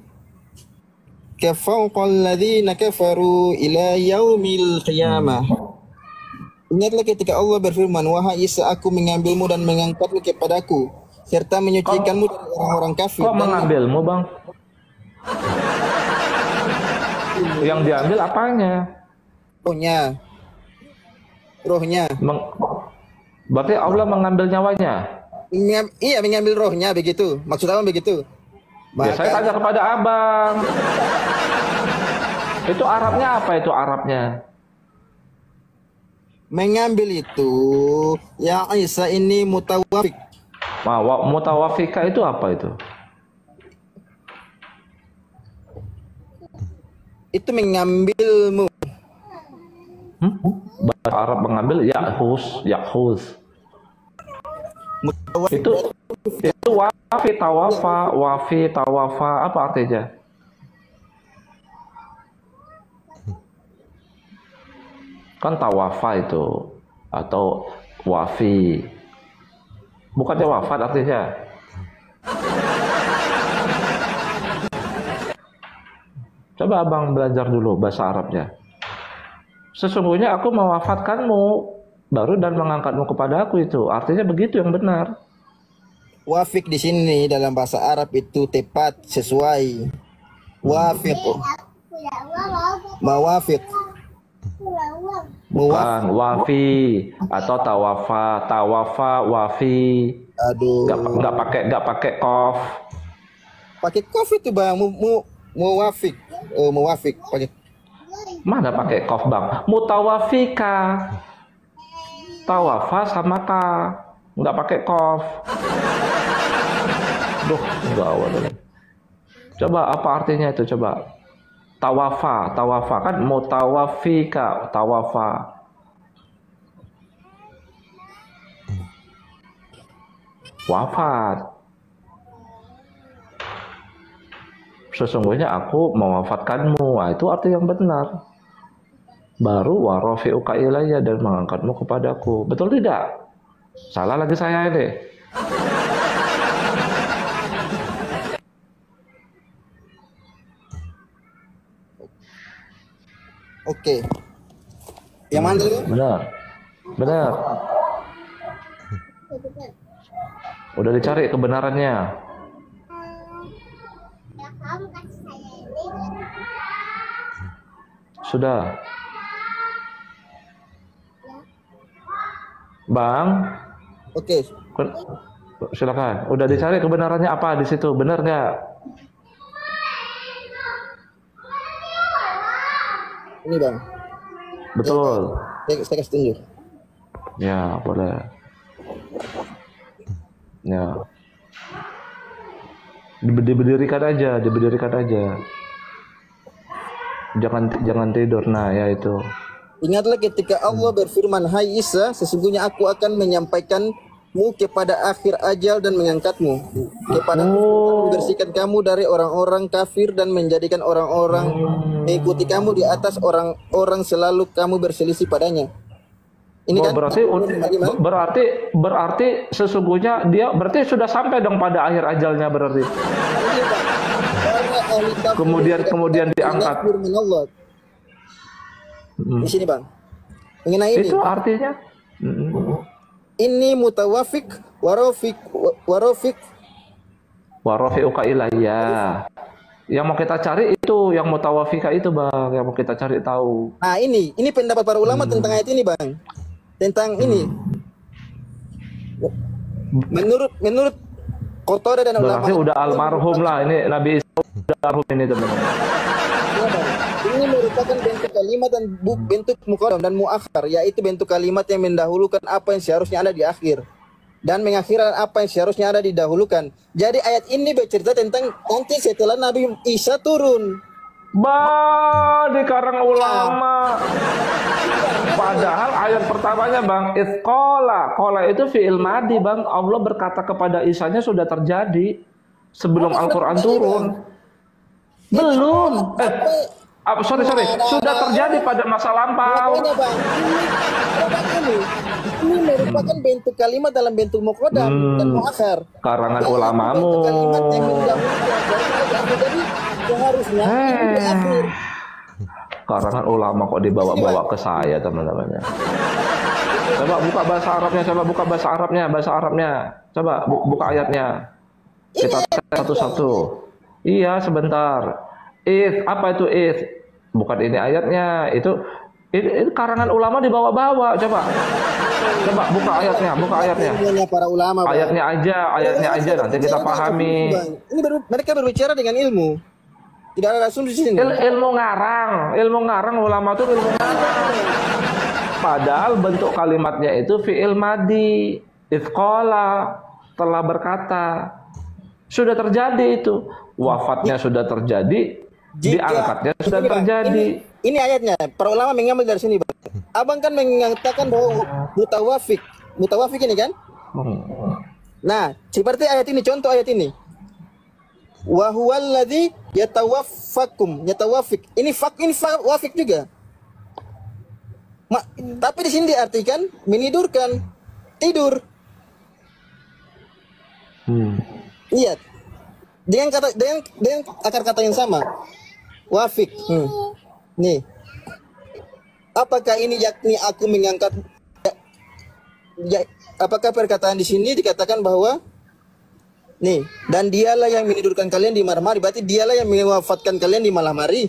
fawqa alladzina kafaru ila yaumil qiyamah. Ingatlah ketika Allah berfirman, wahai Isa, aku mengambilmu dan mengangkatmu kepadaku serta menyucikanmu dari orang-orang kafir. Kok mengambilmu bang? Yang diambil apanya? Rohnya. Berarti Allah mengambil nyawanya? Iya, mengambil rohnya begitu. Maksud abang begitu? Ya, saya tanya kepada abang. Itu Arabnya apa itu Arabnya? Mengambil itu, ya Isa ini mutawafik. Mutawafika itu apa itu? Itu mengambilmu. Bahasa Arab mengambil yakhuz. Itu wafi tawafa apa artinya? Kan tawafa itu atau wafi. Bukannya wafat artinya? Coba abang belajar dulu bahasa Arabnya. Sesungguhnya aku mewafatkanmu baru dan mengangkatmu kepada aku itu. Artinya begitu yang benar. Wafik di sini dalam bahasa Arab itu tepat, sesuai. Wafik. Mawafik. Bukan wafi atau tawafa wafi. Aduh. Nggak pakai kof. Pakai kof itu bang. Mawafik. Oh, mawafik. Pakai. Mana pakai kof bang? Mutawafika. Tawafa sama ka, nggak pakai kof. Duh, nggak awal ini. Coba apa artinya itu coba? Tawafa, tawafa kan mutawafika, tawafa. Wafat. Sesungguhnya aku mewafatkanmu. Nah, itu arti yang benar. Baru warafi'uka ilayya, dan mengangkatmu kepadaku. Betul tidak? Salah lagi saya ini. Oke. Yang mana dulu? Benar. Benar. Udah dicari kebenarannya. Sudah. Bang, Oke. silakan. Udah dicari kebenarannya apa di situ? Benar nggak? Ini Bang. Betul. Saya kasih tunjuk. Ya, boleh. Ya. Diberdirikan aja, diberdirikan aja. Jangan tidur. Nah, ya itu. Ingatlah ketika Allah berfirman, "Hai Isa, sesungguhnya aku akan menyampaikanmu kepada akhir ajal dan mengangkatmu kepada membersihkan kamu dari orang-orang kafir dan menjadikan orang-orang mengikuti kamu di atas orang-orang selalu kamu berselisih padanya." Ini kan berarti sesungguhnya dia berarti sudah sampai dong pada akhir ajalnya berarti. Kemudian diangkat. Di sini Bang. Mengenai ini. Itu artinya Ini mutawafik warafi'uka ilayya. Yang mau kita cari itu, yang mutawafika itu Bang, yang mau kita cari tahu. Nah, ini pendapat para ulama tentang ayat ini Bang. Tentang ini. Menurut Qatadah dan ulama. Berarti udah almarhum lah ini Nabi Isa, udah almarhum ini teman-teman. Ini merupakan bentuk kalimat dan bentuk muqaddam dan muakhar, yaitu bentuk kalimat yang mendahulukan apa yang seharusnya ada di akhir dan mengakhirkan apa yang seharusnya ada didahulukan. Jadi ayat ini bercerita tentang nanti setelah Nabi Isa turun. Di karang ulama. Padahal ayat pertamanya Bang, kola itu fi'il madi Bang. Allah berkata kepada Isanya sudah terjadi sebelum Al-Quran turun. Belum. Sorry. Sudah terjadi pada masa lampau. Ini merupakan bentuk kalimat dalam bentuk muqaddam dan muakhar. Karangan ulamamu. Kalimat yang mendahulukan. Jadi seharusnya di akhir. Karangan ulama kok dibawa-bawa ke saya teman-teman. Coba buka bahasa Arabnya, bahasa Arabnya. Coba buka ayatnya. Kita satu-satu. Iya, sebentar. Apa itu bukan ini ayatnya, itu karangan ulama dibawa-bawa. Coba buka ayatnya. Para ulama, ayatnya aja nanti kita pahami. Ini mereka berbicara dengan ilmu, tidak ada asumsi di sini. Ilmu ngarang ulama itu ilmu ngarang. Padahal bentuk kalimatnya itu fi'il madi. Qala, telah berkata. Sudah terjadi itu. Wafatnya sudah terjadi. Diangkatnya sudah terjadi. Ini ayatnya. Para ulama mengambil dari sini, Bang. Abang kan mengatakan bahwa mutawafik ini kan? Nah, seperti ayat ini, contoh ayat ini. Wa huwallazi yatawafik. Ini wafik juga. Tapi di sini diartikan menidurkan, tidur. Lihat. Dengan akar kata yang sama. Wafik. Nih. Apakah ini yakni aku mengangkat apakah perkataan di sini dikatakan bahwa nih, dan dialah yang menidurkan kalian di malam hari, berarti dialah yang mewafatkan kalian di malam hari.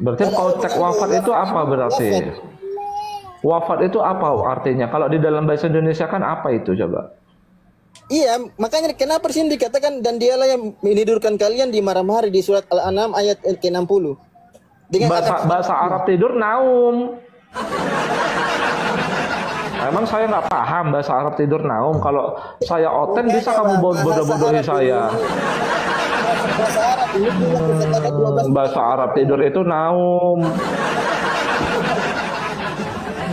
Berarti konteks wafat itu apa berarti? Wafat itu apa artinya? Kalau di dalam bahasa Indonesia kan apa itu coba? Iya, makanya kenapa di sini dikatakan dan dialah yang menidurkan kalian di malam hari di surat Al-An'am ayat ke-60. Bahasa Arab tidur naum. Emang saya nggak paham bahasa Arab tidur naum. Kalau saya oten bisa kamu bodoh-bodohi saya. Bahasa Arab ini kata 12. Bahasa Arab tidur itu naum.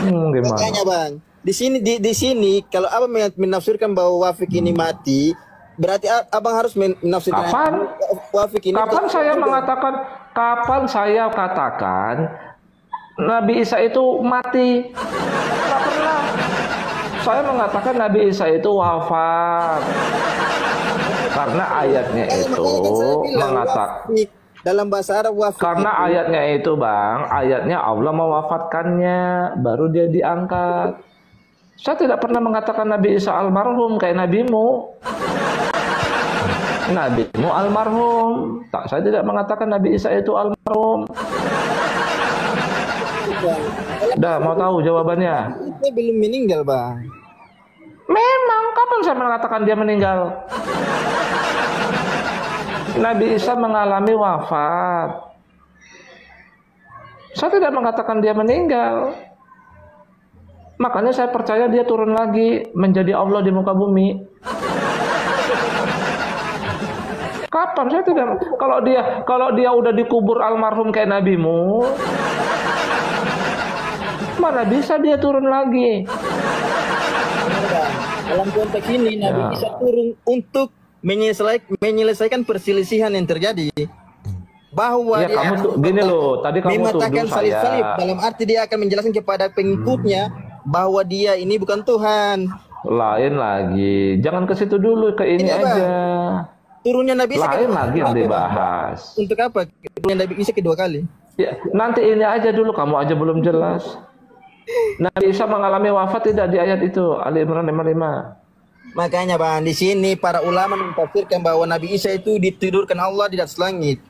Gimana? Makanya Bang, di sini kalau abang menafsirkan bahwa Wafik ini mati, berarti abang harus menafsirkan Kapan? Wafik ini. Kapan saya katakan Nabi Isa itu mati? Nggak pernah. Saya mengatakan Nabi Isa itu wafat. Karena ayatnya itu mengatakan dalam bahasa Arab Wafik. Karena ayatnya itu Bang, ayatnya Allah mewafatkannya, baru dia diangkat. Saya tidak pernah mengatakan Nabi Isa almarhum kayak nabimu. Nabimu almarhum. Saya tidak mengatakan Nabi Isa itu almarhum. Dah mau tahu jawabannya? Dia belum meninggal Bang. Memang kapan saya mengatakan dia meninggal? Nabi Isa mengalami wafat. Saya tidak mengatakan dia meninggal. Makanya saya percaya dia turun lagi menjadi Allah di muka bumi. Kapan? Saya tidak. Kalau dia udah dikubur almarhum kayak nabimu, mana bisa dia turun lagi? Dalam konteks ini Nabi Isa turun untuk menyelesaikan perselisihan yang terjadi. Bahwa ya, dia kamu tuh gini loh, tadi kamu mematakan tuduh salib-salib, saya. dalam arti dia akan menjelaskan kepada pengikutnya bahwa dia ini bukan Tuhan. Lain lagi, jangan ke situ dulu, ke ini aja. Turunnya Nabi Isa lain lagi yang dibahas. Untuk apa? Turunnya Nabi Isa kedua kali. Ya, nanti ini aja dulu, kamu aja belum jelas. Nabi Isa mengalami wafat tidak di ayat itu, Ali Imran 55. Makanya Bang, di sini para ulama mentafsirkan bahwa Nabi Isa itu ditidurkan Allah di atas langit.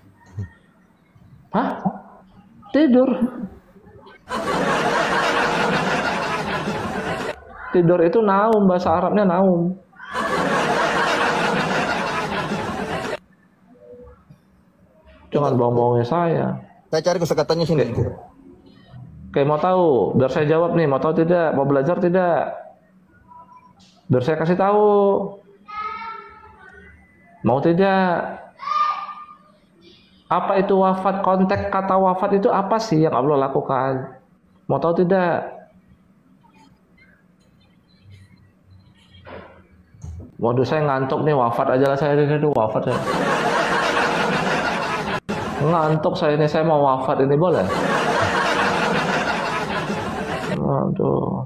Hah? Tidur? Tidur itu naum, bahasa Arabnya naum. Jangan bohong-bohongnya saya. Saya cari kosakatanya sini. Oke, mau tahu? Biar saya jawab nih, mau tahu tidak? Mau belajar tidak? Biar saya kasih tahu. Mau tidak? Apa itu wafat? Konteks kata wafat itu apa sih yang Allah lakukan? Mau tahu tidak? Waduh, saya ngantuk nih, wafat aja lah saya ini wafat saya. Ngantuk saya ini, saya mau wafat ini, boleh? Waduh.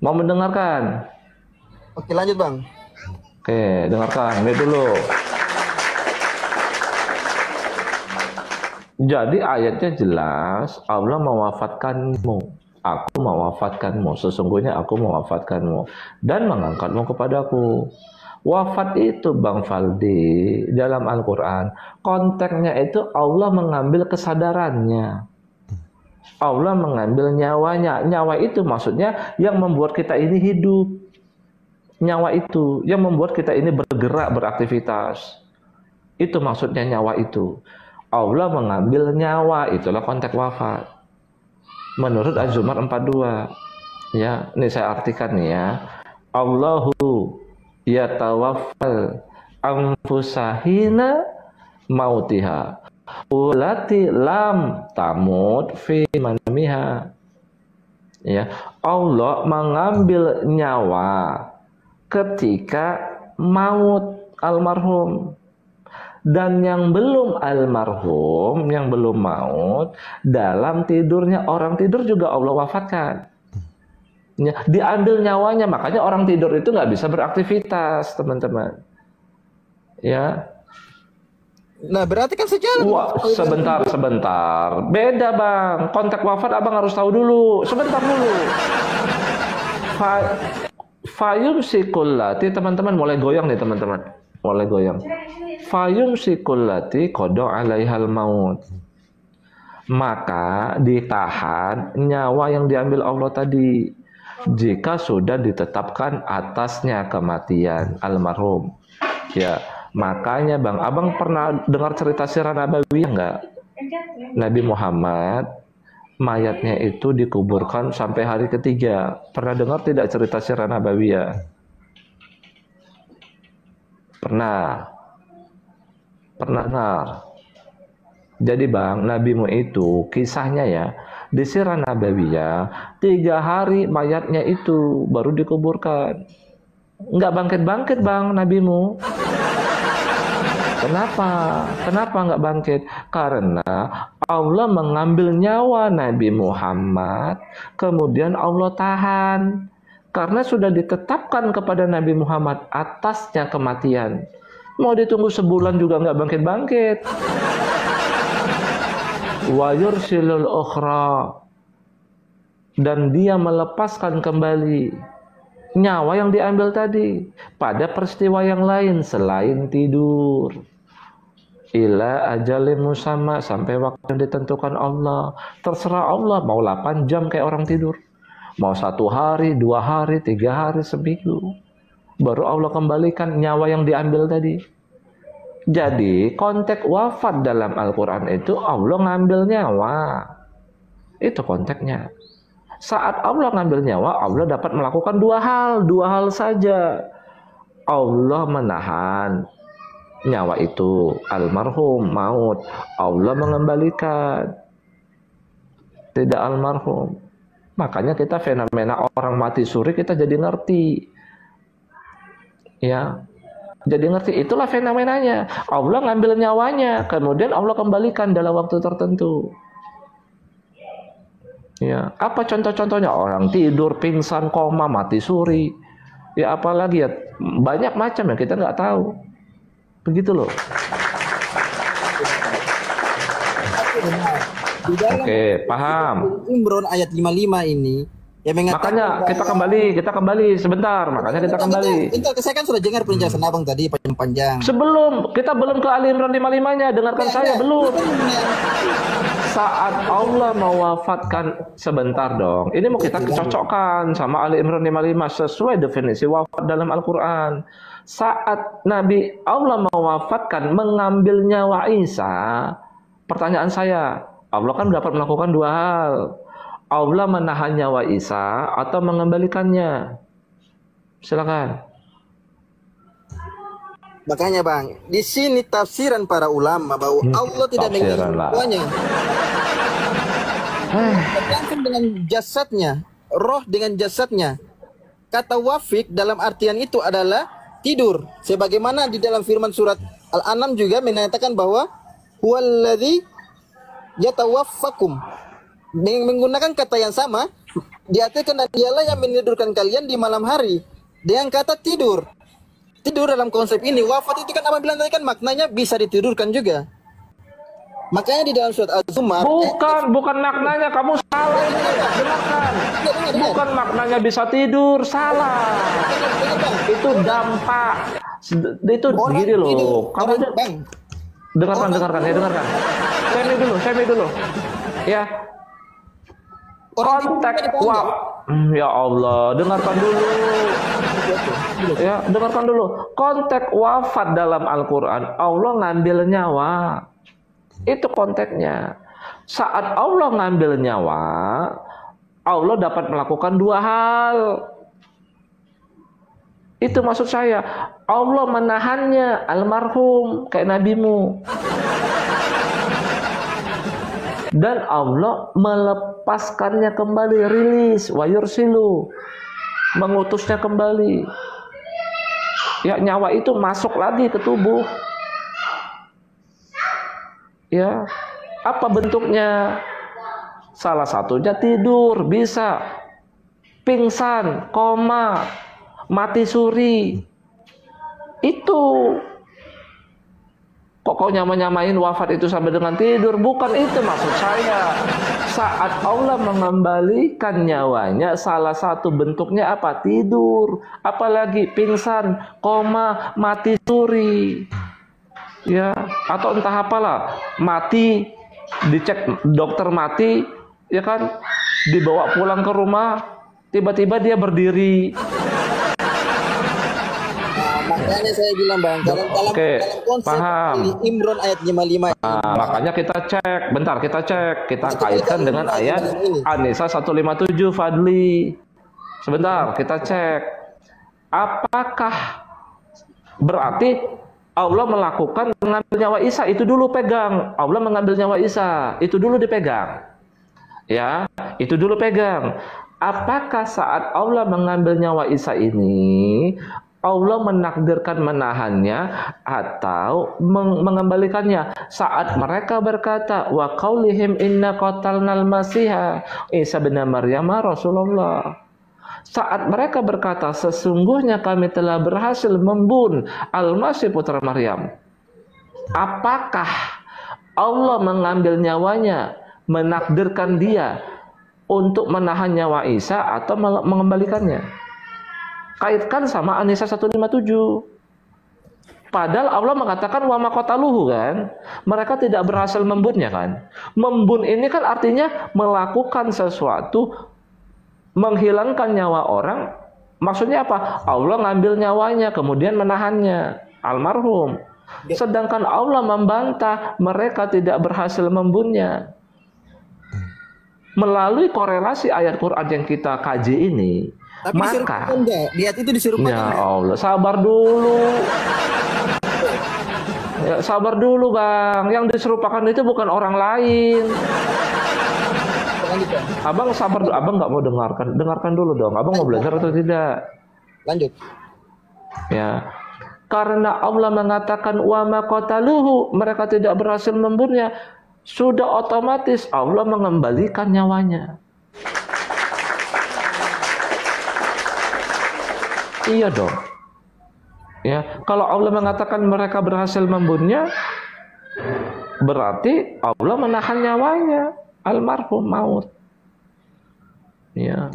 Mau mendengarkan? Oke, lanjut Bang. Oke, dengarkan ini dulu. Jadi ayatnya jelas, Allah mewafatkanmu. Aku mewafatkanmu. Sesungguhnya aku mewafatkanmu dan mengangkatmu kepadaku. Wafat itu Bang Faldi dalam Al-Quran, konteksnya itu Allah mengambil kesadarannya. Allah mengambil nyawanya. Nyawa itu maksudnya yang membuat kita ini hidup. Nyawa itu yang membuat kita ini bergerak, beraktivitas. Itu maksudnya nyawa itu. Allah mengambil nyawa, itulah konteks wafat. Menurut Az-Zumar 42. Ya, ini saya artikan nih ya. Allahu yatawaffal anfusahina mautiha ulati lam tamut fi manamiha. Ya, Allah mengambil nyawa ketika maut almarhum, dan yang belum almarhum, yang belum maut, dalam tidurnya. Orang tidur juga Allah wafatkan. Ya, diambil nyawanya, makanya orang tidur itu nggak bisa beraktivitas, teman-teman. Ya. Nah, berarti kan sejalan. Wah, sebentar. Beda Bang. Konteks wafat Abang harus tahu dulu. Sebentar dulu. Fayum sikullati, teman-teman mulai goyang nih teman-teman. Mulai goyang. Fayum sikullati kodo alaihal maut. Maka ditahan nyawa yang diambil Allah tadi jika sudah ditetapkan atasnya kematian almarhum. Ya, makanya Bang, Abang pernah dengar cerita sirah Nabawiyah enggak? Nabi Muhammad mayatnya itu dikuburkan sampai hari ketiga. Pernah dengar tidak cerita Sirah Nabawiyah? Pernah. Nah. Jadi bang, nabimu itu kisahnya ya, di Sirah Nabawiyah 3 hari mayatnya itu baru dikuburkan. Nggak bangkit-bangkit bang nabimu. Kenapa nggak bangkit? Karena Allah mengambil nyawa Nabi Muhammad, kemudian Allah tahan. Karena sudah ditetapkan kepada Nabi Muhammad atasnya kematian. Mau ditunggu sebulan juga nggak bangkit-bangkit. Wa yursilul ukhra, dan dia melepaskan kembali nyawa yang diambil tadi pada peristiwa yang lain selain tidur. Ila ajalin musamma, sampai waktu yang ditentukan Allah. Terserah Allah, mau 8 jam kayak orang tidur, mau 1 hari, 2 hari, 3 hari, seminggu, baru Allah kembalikan nyawa yang diambil tadi. Jadi konteks wafat dalam Al-Quran itu Allah ngambil nyawa. Itu konteksnya. Saat Allah ngambil nyawa, Allah dapat melakukan 2 hal saja. Allah menahan nyawa itu, almarhum, maut. Allah mengembalikan, tidak almarhum. Makanya kita fenomena orang mati suri kita jadi ngerti. Ya, jadi ngerti. Itulah fenomenanya. Allah ngambil nyawanya, kemudian Allah kembalikan dalam waktu tertentu. Ya, apa contoh-contohnya? Orang tidur, pingsan, koma, mati suri. Ya, apalagi ya, banyak macam yang kita nggak tahu. Begitu loh. Oke, paham. Imron ayat 55 ini yang makanya kita kembali sebentar. Makanya kita kembali. Saya kan sudah dengar penjelasan abang tadi panjang. Sebelum kita belum ke Ali Imran 55-nya, dengarkan saya belum. Saat Allah mewafatkan, sebentar dong. Ini mau kita cocokkan sama Ali Imran 55 sesuai definisi wafat dalam Al-Quran. Saat Nabi Allah mewafatkan, mengambil nyawa Isa, pertanyaan saya, Allah kan dapat melakukan 2 hal. Allah menahan nyawa Isa atau mengembalikannya? Silakan. Makanya bang, di sini tafsiran para ulama bahwa Allah tidak menginginkannya. Langsung dengan jasadnya, roh dengan jasadnya. Kata wafik dalam artian itu adalah tidur. Sebagaimana di dalam firman surat Al-An'am juga menyatakan bahwa huwallazi yatawaffakum. Menggunakan kata yang sama, diartikan dan dialah yang menidurkan kalian di malam hari. Dengan kata tidur. Tidur dalam konsep ini, wafat itu kan apabila tadi kan maknanya bisa ditidurkan juga. Makanya di dalam surat Az-Zumar, bukan maknanya, kamu salah. Dengarkan. Bukan maknanya bisa tidur, salah. Itu dampak. Itu gini loh. Kamu dengarkan. Saya dulu. Ya. Konteks ya Allah, dengarkan dulu. Ya, dengarkan dulu. Konteks wafat dalam Al-Quran, Allah ngambil nyawa. Itu konteksnya. Saat Allah ngambil nyawa, Allah dapat melakukan 2 hal. Itu maksud saya. Allah menahannya, almarhum, kayak nabimu. Dan Allah melepaskannya kembali, rilis, wa yursilu, mengutusnya kembali. Ya, nyawa itu masuk lagi ke tubuh. Ya, apa bentuknya? Salah satunya tidur, bisa pingsan, koma, mati suri. Itu kok kau nyamain wafat itu sampai dengan tidur? Bukan itu maksud saya. Saat Allah mengembalikan nyawanya, salah satu bentuknya apa? Tidur. Apalagi pingsan, koma, mati suri. Ya, atau entah apalah, mati, dicek dokter mati, ya kan? Dibawa pulang ke rumah, tiba-tiba dia berdiri. Makanya saya bilang bang, Oke, dalam konsep paham. Imron ayat 55 ini. Makanya kita cek, bentar kita cek, kita kaitkan dengan ayat An-Nisa 157 Fadli. Sebentar, kita cek. Apakah berarti Allah melakukan mengambil nyawa Isa? Itu dulu pegang. Allah mengambil nyawa Isa, itu dulu dipegang. Ya, itu dulu pegang. Apakah saat Allah mengambil nyawa Isa ini Allah menakdirkan menahannya atau mengembalikannya? Saat mereka berkata wa qaulihim inna qatalnal masiha Isa bin Maryam Rasulullah. Saat mereka berkata sesungguhnya kami telah berhasil membunuh Al-Masih putra Maryam. Apakah Allah mengambil nyawanya, menakdirkan dia untuk menahan nyawa Isa atau mengembalikannya? Kaitkan sama An-Nisa 157. Padahal Allah mengatakan wa maqataluhu kan. Mereka tidak berhasil membunuhnya kan. Membunuh ini kan artinya melakukan sesuatu, menghilangkan nyawa orang. Maksudnya apa? Allah ngambil nyawanya kemudian menahannya, almarhum. Sedangkan Allah membantah mereka tidak berhasil membunuhnya. Melalui korelasi ayat Quran yang kita kaji ini, Tapi maka lihat itu diserupakan. ya Allah, sabar dulu. Ya, sabar dulu bang. Yang diserupakan itu bukan orang lain. Lanjut, Bang. Abang sabar dulu. Abang nggak mau dengarkan dulu dong. Abang mau belajar atau tidak? Lanjut. Ya, karena Allah mengatakan wa ma qataluhu, mereka tidak berhasil membunuhnya, sudah otomatis Allah mengembalikan nyawanya. Iya dong. Ya, kalau Allah mengatakan mereka berhasil membunuhnya, berarti Allah menahan nyawanya, almarhum maut. Ya.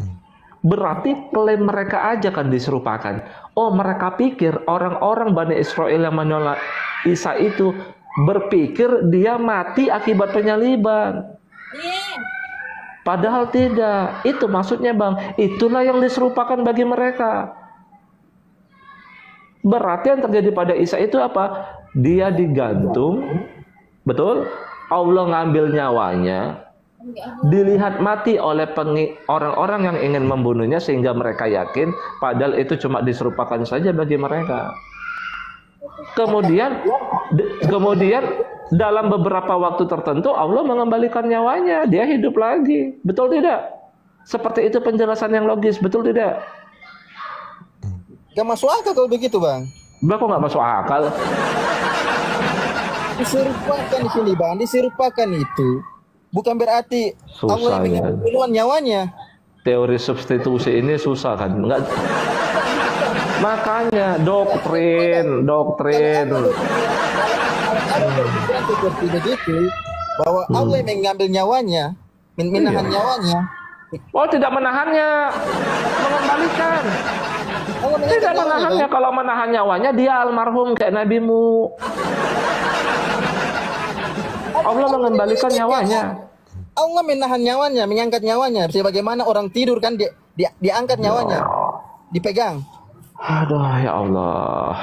Berarti klaim mereka aja kan diserupakan. Oh, mereka pikir orang-orang Bani Israel yang menolak Isa itu berpikir dia mati akibat penyaliban. Padahal tidak. Itu maksudnya bang. Itulah yang diserupakan bagi mereka. Berarti yang terjadi pada Isa itu apa? Dia digantung. Betul? Allah ngambil nyawanya. Dilihat mati oleh orang-orang yang ingin membunuhnya sehingga mereka yakin padahal itu cuma diserupakan saja bagi mereka. Kemudian dalam beberapa waktu tertentu Allah mengembalikan nyawanya, dia hidup lagi. Betul tidak? Seperti itu penjelasan yang logis, betul tidak? Gak masuk akal kalau begitu bang. Kok nggak masuk akal? Diserupakan di sini bang, diserupakan itu bukan berarti Susah, Allah yang ya. mengambil nyawanya. Teori substitusi ini susah kan? Enggak. Makanya doktrin. Berpikiran seperti begitu bahwa Allah yang mengambil nyawanya, menahan nyawanya. Oh, tidak menahannya, mengembalikan. Allah mengambil Tidak nyawanya, menahannya. Bang. Kalau menahan nyawanya dia almarhum kayak nabimu. Allah mengembalikan nyawanya. Allah menahan nyawanya, mengangkat nyawanya. Sebagaimana orang tidur kan diangkat nyawanya, dipegang. Aduh ya Allah.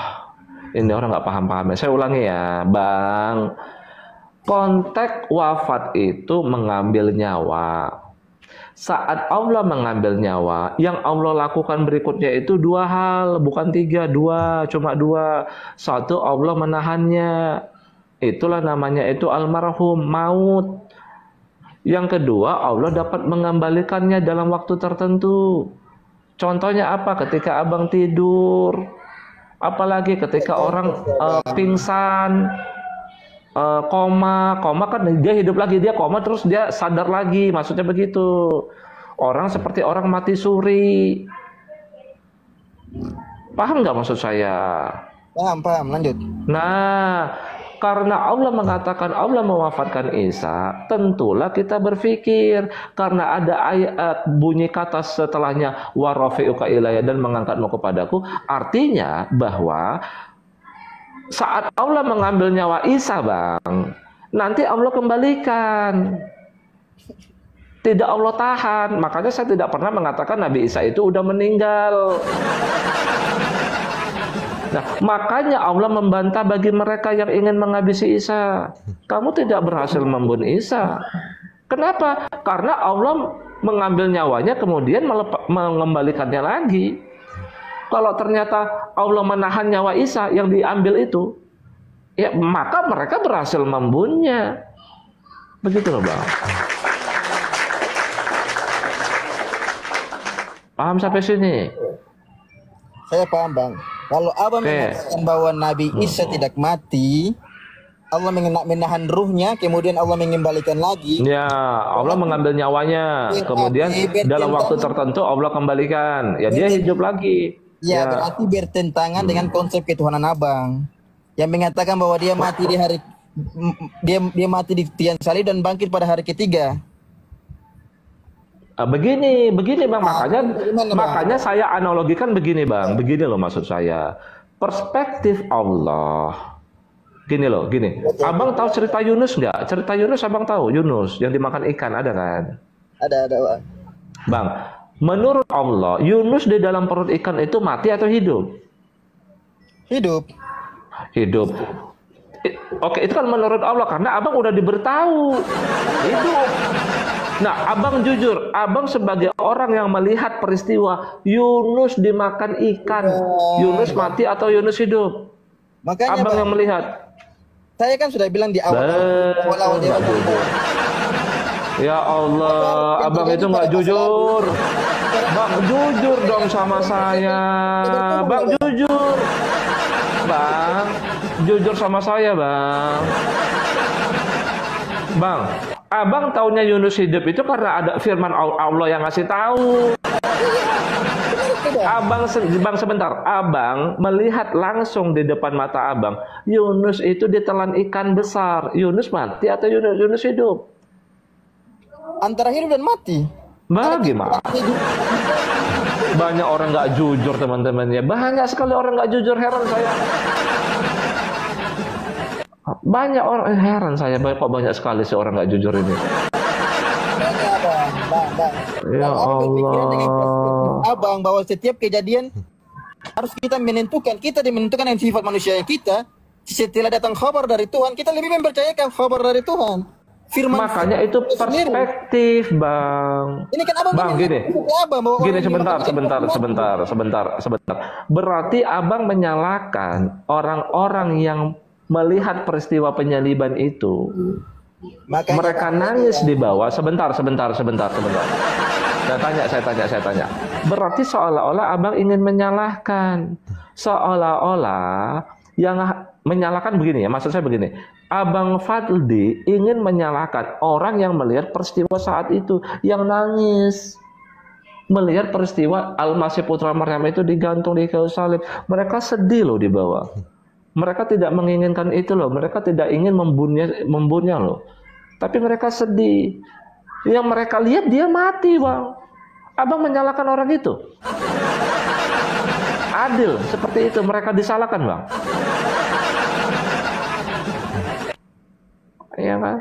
Ini orang nggak paham-paham. Saya ulangi ya, Bang. Konteks wafat itu mengambil nyawa. Saat Allah mengambil nyawa, yang Allah lakukan berikutnya itu dua hal, bukan tiga, cuma dua. Satu, Allah menahannya. Itulah namanya itu almarhum, maut. Yang kedua, Allah dapat mengembalikannya dalam waktu tertentu. Contohnya apa? Ketika abang tidur, apalagi ketika orang pingsan, koma kan dia hidup lagi, dia koma terus dia sadar lagi, maksudnya begitu. Orang seperti orang mati suri. Paham nggak maksud saya? Paham, lanjut. Nah, karena Allah mengatakan Allah mewafatkan Isa, tentulah kita berpikir karena ada ayat bunyi kata setelahnya wa rafi'uka ilayya dan mengangkatmu kepadaku, artinya bahwa saat Allah mengambil nyawa Isa, Bang, nanti Allah kembalikan. Tidak Allah tahan. Makanya saya tidak pernah mengatakan Nabi Isa itu udah meninggal. Nah, makanya Allah membantah bagi mereka yang ingin menghabisi Isa. Kamu tidak berhasil membunuh Isa. Kenapa? Karena Allah mengambil nyawanya kemudian mengembalikannya lagi. Kalau ternyata Allah menahan nyawa Isa yang diambil itu, ya maka mereka berhasil membunuhnya. Begitu loh Bang. Paham sampai sini? Saya paham Bang. Kalau Abang mengatakan bahwa Nabi Isa tidak mati, Allah menahan ruhnya, kemudian Allah mengembalikan lagi. Ya, Allah mengambil nyawanya, kemudian dalam waktu tertentu Allah kembalikan. Ya dia hidup lagi. Ya, berarti bertentangan dengan konsep ketuhanan Abang yang mengatakan bahwa dia mati di hari dia mati di tiang salib dan bangkit pada hari ketiga. Begini Bang, makanya saya analogikan begini Bang, begini loh maksud saya. Perspektif Allah. Gini. Abang tahu cerita Yunus nggak? Cerita Yunus Abang tahu? Yunus yang dimakan ikan ada kan? Ada Bang. Bang, menurut Allah, Yunus di dalam perut ikan itu mati atau hidup? Hidup. Oke, itu kan menurut Allah karena Abang udah diberitahu hidup. Nah, Abang jujur, Abang sebagai orang yang melihat peristiwa Yunus dimakan ikan, Yunus mati atau Yunus hidup? Makanya Abang yang melihat. Saya kan sudah bilang di awal. Ya Allah, Abang itu nggak jujur. Bang, jujur dong sama saya. Bang, jujur. Bang, jujur sama saya, Bang. Bang, Abang taunya Yunus hidup itu karena ada firman Allah yang ngasih tahu. Bang sebentar, Abang melihat langsung di depan mata Abang, Yunus itu ditelan ikan besar. Yunus mati atau Yunus hidup? Antara hidup dan mati. Bagaimana? Banyak orang nggak jujur teman-teman ya. Banyak sekali orang nggak jujur, heran saya. Banyak orang heran saya, kok banyak sekali sih orang nggak jujur ini. Ya Allah. Abang bahwa setiap kejadian harus kita menentukan yang sifat manusia kita. Setelah datang kabar dari Tuhan, kita lebih mempercayakan kabar dari Tuhan. Firman makanya itu perspektif, Bang. Ini kan Abang gini. Gini sebentar. Berarti Abang menyalahkan orang-orang yang melihat peristiwa penyaliban itu. Makanya mereka nangis di bawah. Sebentar. Saya tanya. Berarti seolah-olah Abang ingin menyalahkan. Seolah-olah yang menyalahkan begini ya. Maksud saya begini. Abang Fadli ingin menyalahkan orang yang melihat peristiwa saat itu, yang nangis. Melihat peristiwa Al-Masih Putra Maryam itu digantung di kayu salib. Mereka sedih loh di bawah. Mereka tidak menginginkan itu loh. Mereka tidak ingin membunuhnya loh. Tapi mereka sedih. Yang mereka lihat dia mati, Bang. Abang menyalahkan orang itu. Adil seperti itu, mereka disalahkan, Bang. Ya kan?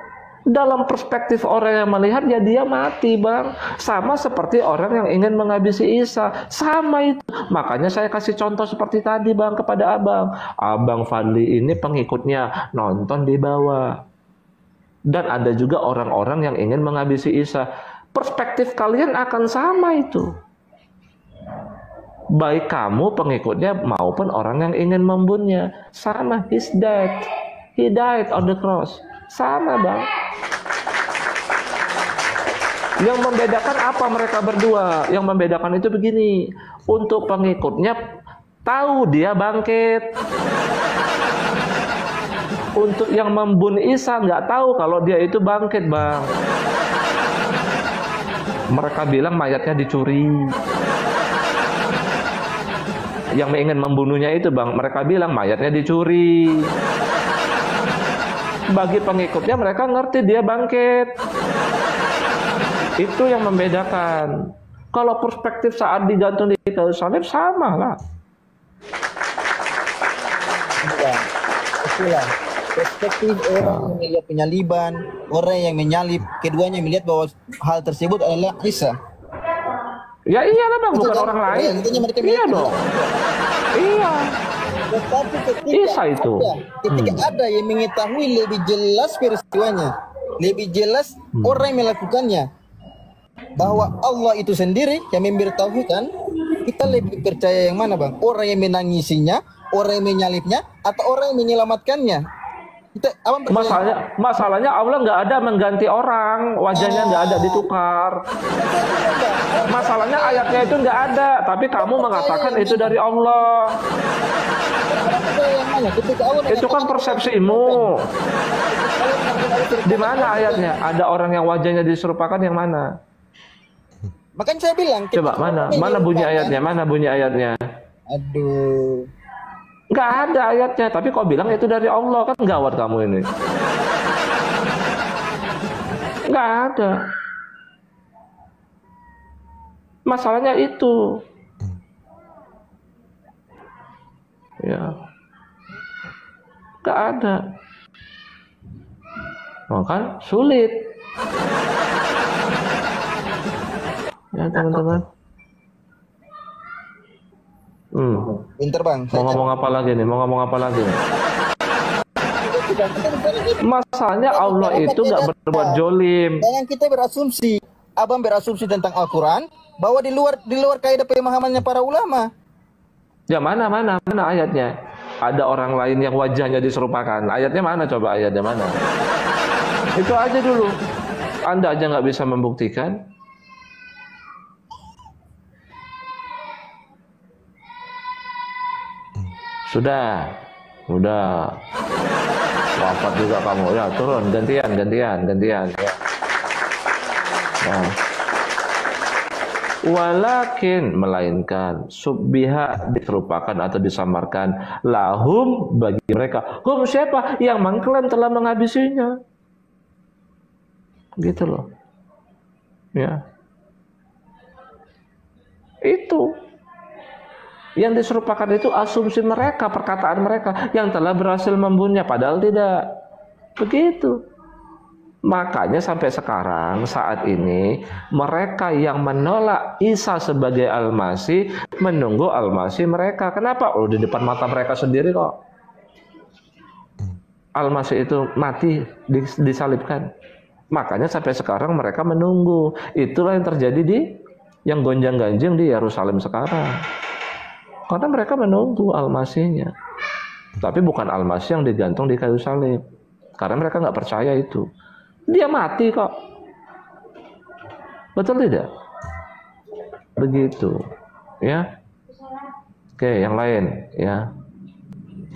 Dalam perspektif orang yang melihat ya dia mati, Bang. Sama seperti orang yang ingin menghabisi Isa. Sama itu. Makanya saya kasih contoh seperti tadi, Bang, kepada Abang. Abang Fadli ini pengikutnya nonton di bawah. Dan ada juga orang-orang yang ingin menghabisi Isa. Perspektif kalian akan sama itu. Baik kamu pengikutnya maupun orang yang ingin membunuhnya. Sama, he's dead. He died on the cross. Sama, Bang. Yang membedakan apa mereka berdua? Yang membedakan itu begini. Untuk pengikutnya tahu dia bangkit. Untuk yang membunuh Isa nggak tahu kalau dia itu bangkit, Bang. Mereka bilang mayatnya dicuri. Yang ingin membunuhnya itu, Bang, mereka bilang mayatnya dicuri. Bagi pengikutnya mereka ngerti dia bangkit. Itu yang membedakan. Kalau perspektif saat digantung di kayu salib sama lah. Itulah perspektif orang yang melihat penyaliban, orang yang menyalib, keduanya melihat bahwa hal tersebut adalah Isa. Ya iyalah, Bang, bukan orang lain. Iya dong. Iya. Tetapi Isa itu. ketika ada yang mengetahui lebih jelas peristiwanya, lebih jelas orang yang melakukannya, bahwa Allah itu sendiri yang memberitahukan, kita lebih percaya yang mana, Bang? Orang yang menangisinya, orang yang menyalibnya, atau orang yang menyelamatkannya? Kita Masalahnya Allah nggak ada mengganti orang, wajahnya nggak ada ditukar. Masalahnya ayatnya itu nggak ada, tapi kamu mengatakan itu dari Allah. Itu kan persepsimu. Di mana ayatnya? Ada orang yang wajahnya diserupakan yang mana? Makanya saya bilang. Coba mana bunyi ayatnya? Mana bunyi ayatnya? Aduh. Nggak ada ayatnya, tapi kau bilang itu dari Allah, kan gawat kamu ini. Nggak ada. Masalahnya itu. Ya. Nggak ada. Oh, kan sulit. Ya teman-teman. Pinter, Bang. Mau ngomong apa lagi nih? Masalahnya Allah itu nggak berbuat jolim. Jangan kita berasumsi. Abang berasumsi tentang Al-Quran bahwa di luar kaidah pemahamannya para ulama. Ya mana ayatnya? Ada orang lain yang wajahnya diserupakan. Ayatnya mana? Coba ayatnya mana? Itu aja dulu. Anda aja nggak bisa membuktikan. Sudah wafat juga kamu. Ya turun, gantian ya. Nah. Walakin, melainkan, subbiha diserupakan atau disamarkan, lahum bagi mereka. Hum siapa? Yang mengklaim telah menghabisinya. Gitu loh. Ya. Itu. Yang diserupakan itu asumsi mereka, perkataan mereka yang telah berhasil membunuhnya, padahal tidak. Begitu. Makanya sampai sekarang, saat ini, mereka yang menolak Isa sebagai Al-Masih menunggu Al-Masih mereka. Kenapa? Oh, di depan mata mereka sendiri kok. Al-Masih itu mati, disalibkan. Makanya sampai sekarang mereka menunggu. Itulah yang terjadi yang gonjang-ganjing di Yerusalem sekarang. Karena mereka menunggu Al-Masihnya. Tapi bukan Al-Masih yang digantung di kayu salib. Karena mereka nggak percaya itu. Dia mati kok. Betul tidak? Begitu. Ya. Oke, yang lain. Ya.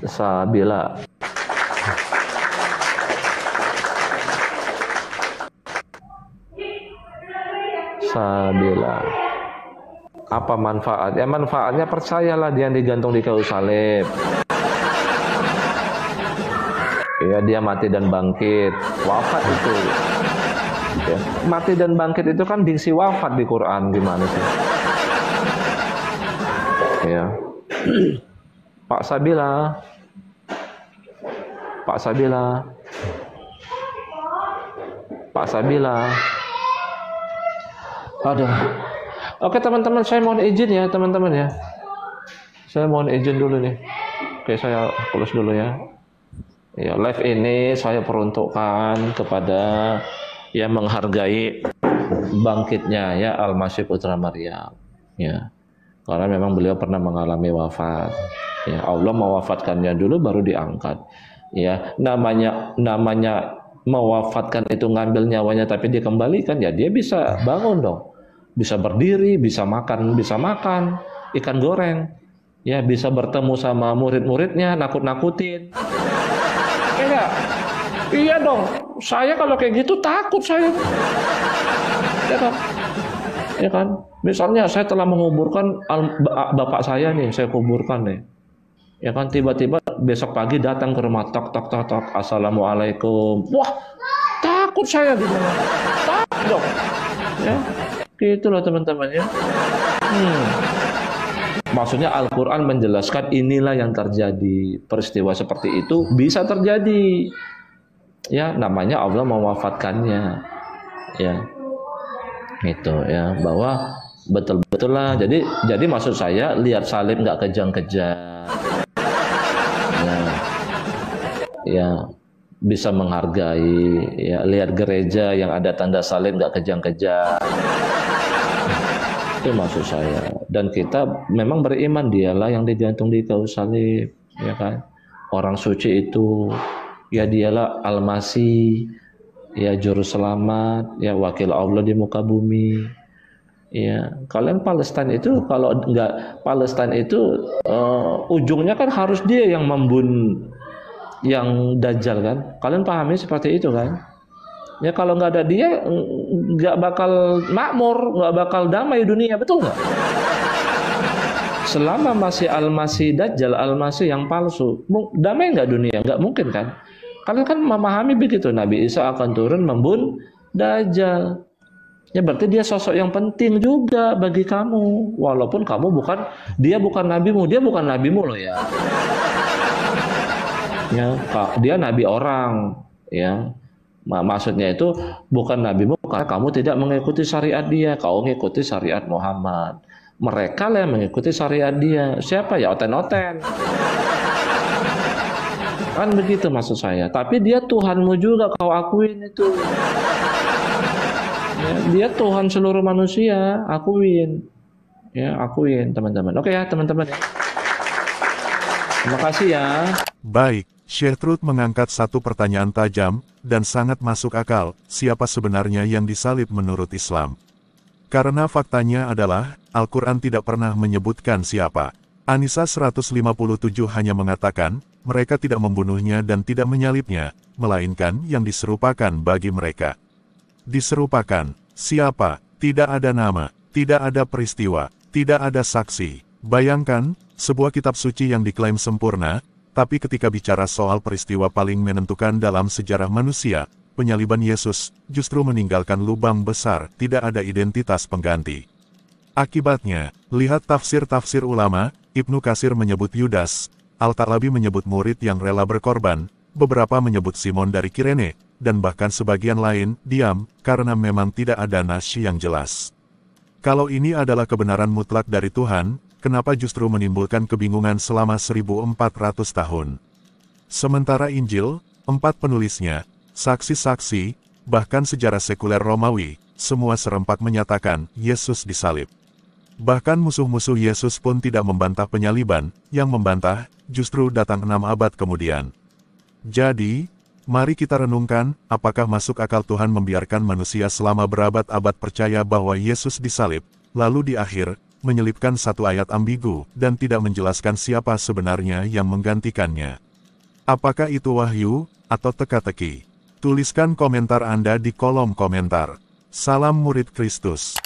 Sabila. Apa manfaat? Ya manfaatnya percayalah dia yang digantung di kayu salib. Ya dia mati dan bangkit, wafat itu. Ya, mati dan bangkit itu kan diksi wafat di Quran, gimana sih? Ya. Pak Sabila. Aduh. Oke teman-teman, saya mohon izin ya teman-teman ya. Saya mohon izin dulu nih. Oke, saya close dulu ya. Ya, live ini saya peruntukkan kepada yang menghargai bangkitnya ya Al-Masih Putra Maryam. Ya. Karena memang beliau pernah mengalami wafat. Ya, Allah mewafatkannya dulu baru diangkat. Ya, namanya mewafatkan itu ngambil nyawanya tapi dikembalikan, ya dia bisa bangun dong. Bisa berdiri, bisa makan ikan goreng. Ya, bisa bertemu sama murid-muridnya, nakut-nakutin. Iya dong. Saya kalau kayak gitu takut saya. Ya kan? Misalnya saya telah menguburkan bapak saya nih, saya kuburkan nih. Ya kan, tiba-tiba besok pagi datang ke rumah, tok. Assalamualaikum. Wah, takut saya gitu. Takut dong. Ya. Gitu loh teman-teman ya. Maksudnya Al-Quran menjelaskan inilah yang terjadi. Peristiwa seperti itu bisa terjadi. Ya, namanya Allah mewafatkannya. Ya. Gitu ya, bahwa betul-betul lah. Jadi maksud saya lihat salib nggak kejang-kejang. ya bisa menghargai, ya lihat gereja yang ada tanda salib nggak kejang-kejang. Itu maksud saya. Dan kita memang beriman dialah yang digantung di kayu salib, ya kan? Orang suci itu, ya dialah Al-Masih, ya juru selamat, ya wakil Allah di muka bumi. Ya, kalian Palestina itu kalau nggak Palestina itu ujungnya kan harus dia yang membunuh yang Dajjal kan? Kalian pahami seperti itu kan? Ya kalau nggak ada dia nggak bakal makmur, nggak bakal damai dunia, betul nggak? Selama masih Al-Masih Dajjal, Al-Masih yang palsu, damai nggak dunia? Nggak mungkin kan? Kalian kan memahami begitu, Nabi Isa akan turun membunuh Dajjal. Ya berarti dia sosok yang penting juga bagi kamu, walaupun kamu dia bukan nabimu, dia bukan nabimu loh ya. Ya, dia nabi orang, ya. Maksudnya itu bukan nabimu karena kamu tidak mengikuti syariat dia, kau mengikuti syariat Muhammad. Mereka lah yang mengikuti syariat dia. Siapa ya? Oten-oten. Kan begitu maksud saya. Tapi dia Tuhanmu juga, kau akuin itu. Ya, dia Tuhan seluruh manusia, akuin. Ya, akuin teman-teman. Oke ya teman-teman ya. Terima kasih ya. Baik, Syekh Truth mengangkat satu pertanyaan tajam, dan sangat masuk akal, siapa sebenarnya yang disalib menurut Islam? Karena faktanya adalah, Al-Quran tidak pernah menyebutkan siapa. An-Nisa 157 hanya mengatakan, mereka tidak membunuhnya dan tidak menyalibnya, melainkan yang diserupakan bagi mereka. Diserupakan, siapa? Tidak ada nama, tidak ada peristiwa, tidak ada saksi. Bayangkan, sebuah kitab suci yang diklaim sempurna, tapi ketika bicara soal peristiwa paling menentukan dalam sejarah manusia, penyaliban Yesus, justru meninggalkan lubang besar, tidak ada identitas pengganti. Akibatnya, lihat tafsir-tafsir ulama, Ibnu Katsir menyebut Yudas, Al-Ta'labi menyebut murid yang rela berkorban, beberapa menyebut Simon dari Kirene, dan bahkan sebagian lain, diam, karena memang tidak ada nas yang jelas. Kalau ini adalah kebenaran mutlak dari Tuhan, kenapa justru menimbulkan kebingungan selama 1400 tahun? Sementara Injil, 4 penulisnya, saksi-saksi, bahkan sejarah sekuler Romawi, semua serempak menyatakan, Yesus disalib. Bahkan musuh-musuh Yesus pun tidak membantah penyaliban, yang membantah, justru datang 6 abad kemudian. Jadi, mari kita renungkan, apakah masuk akal Tuhan membiarkan manusia selama berabad-abad percaya bahwa Yesus disalib, lalu di akhir, menyelipkan satu ayat ambigu, dan tidak menjelaskan siapa sebenarnya yang menggantikannya. Apakah itu wahyu, atau teka-teki? Tuliskan komentar Anda di kolom komentar. Salam murid Kristus.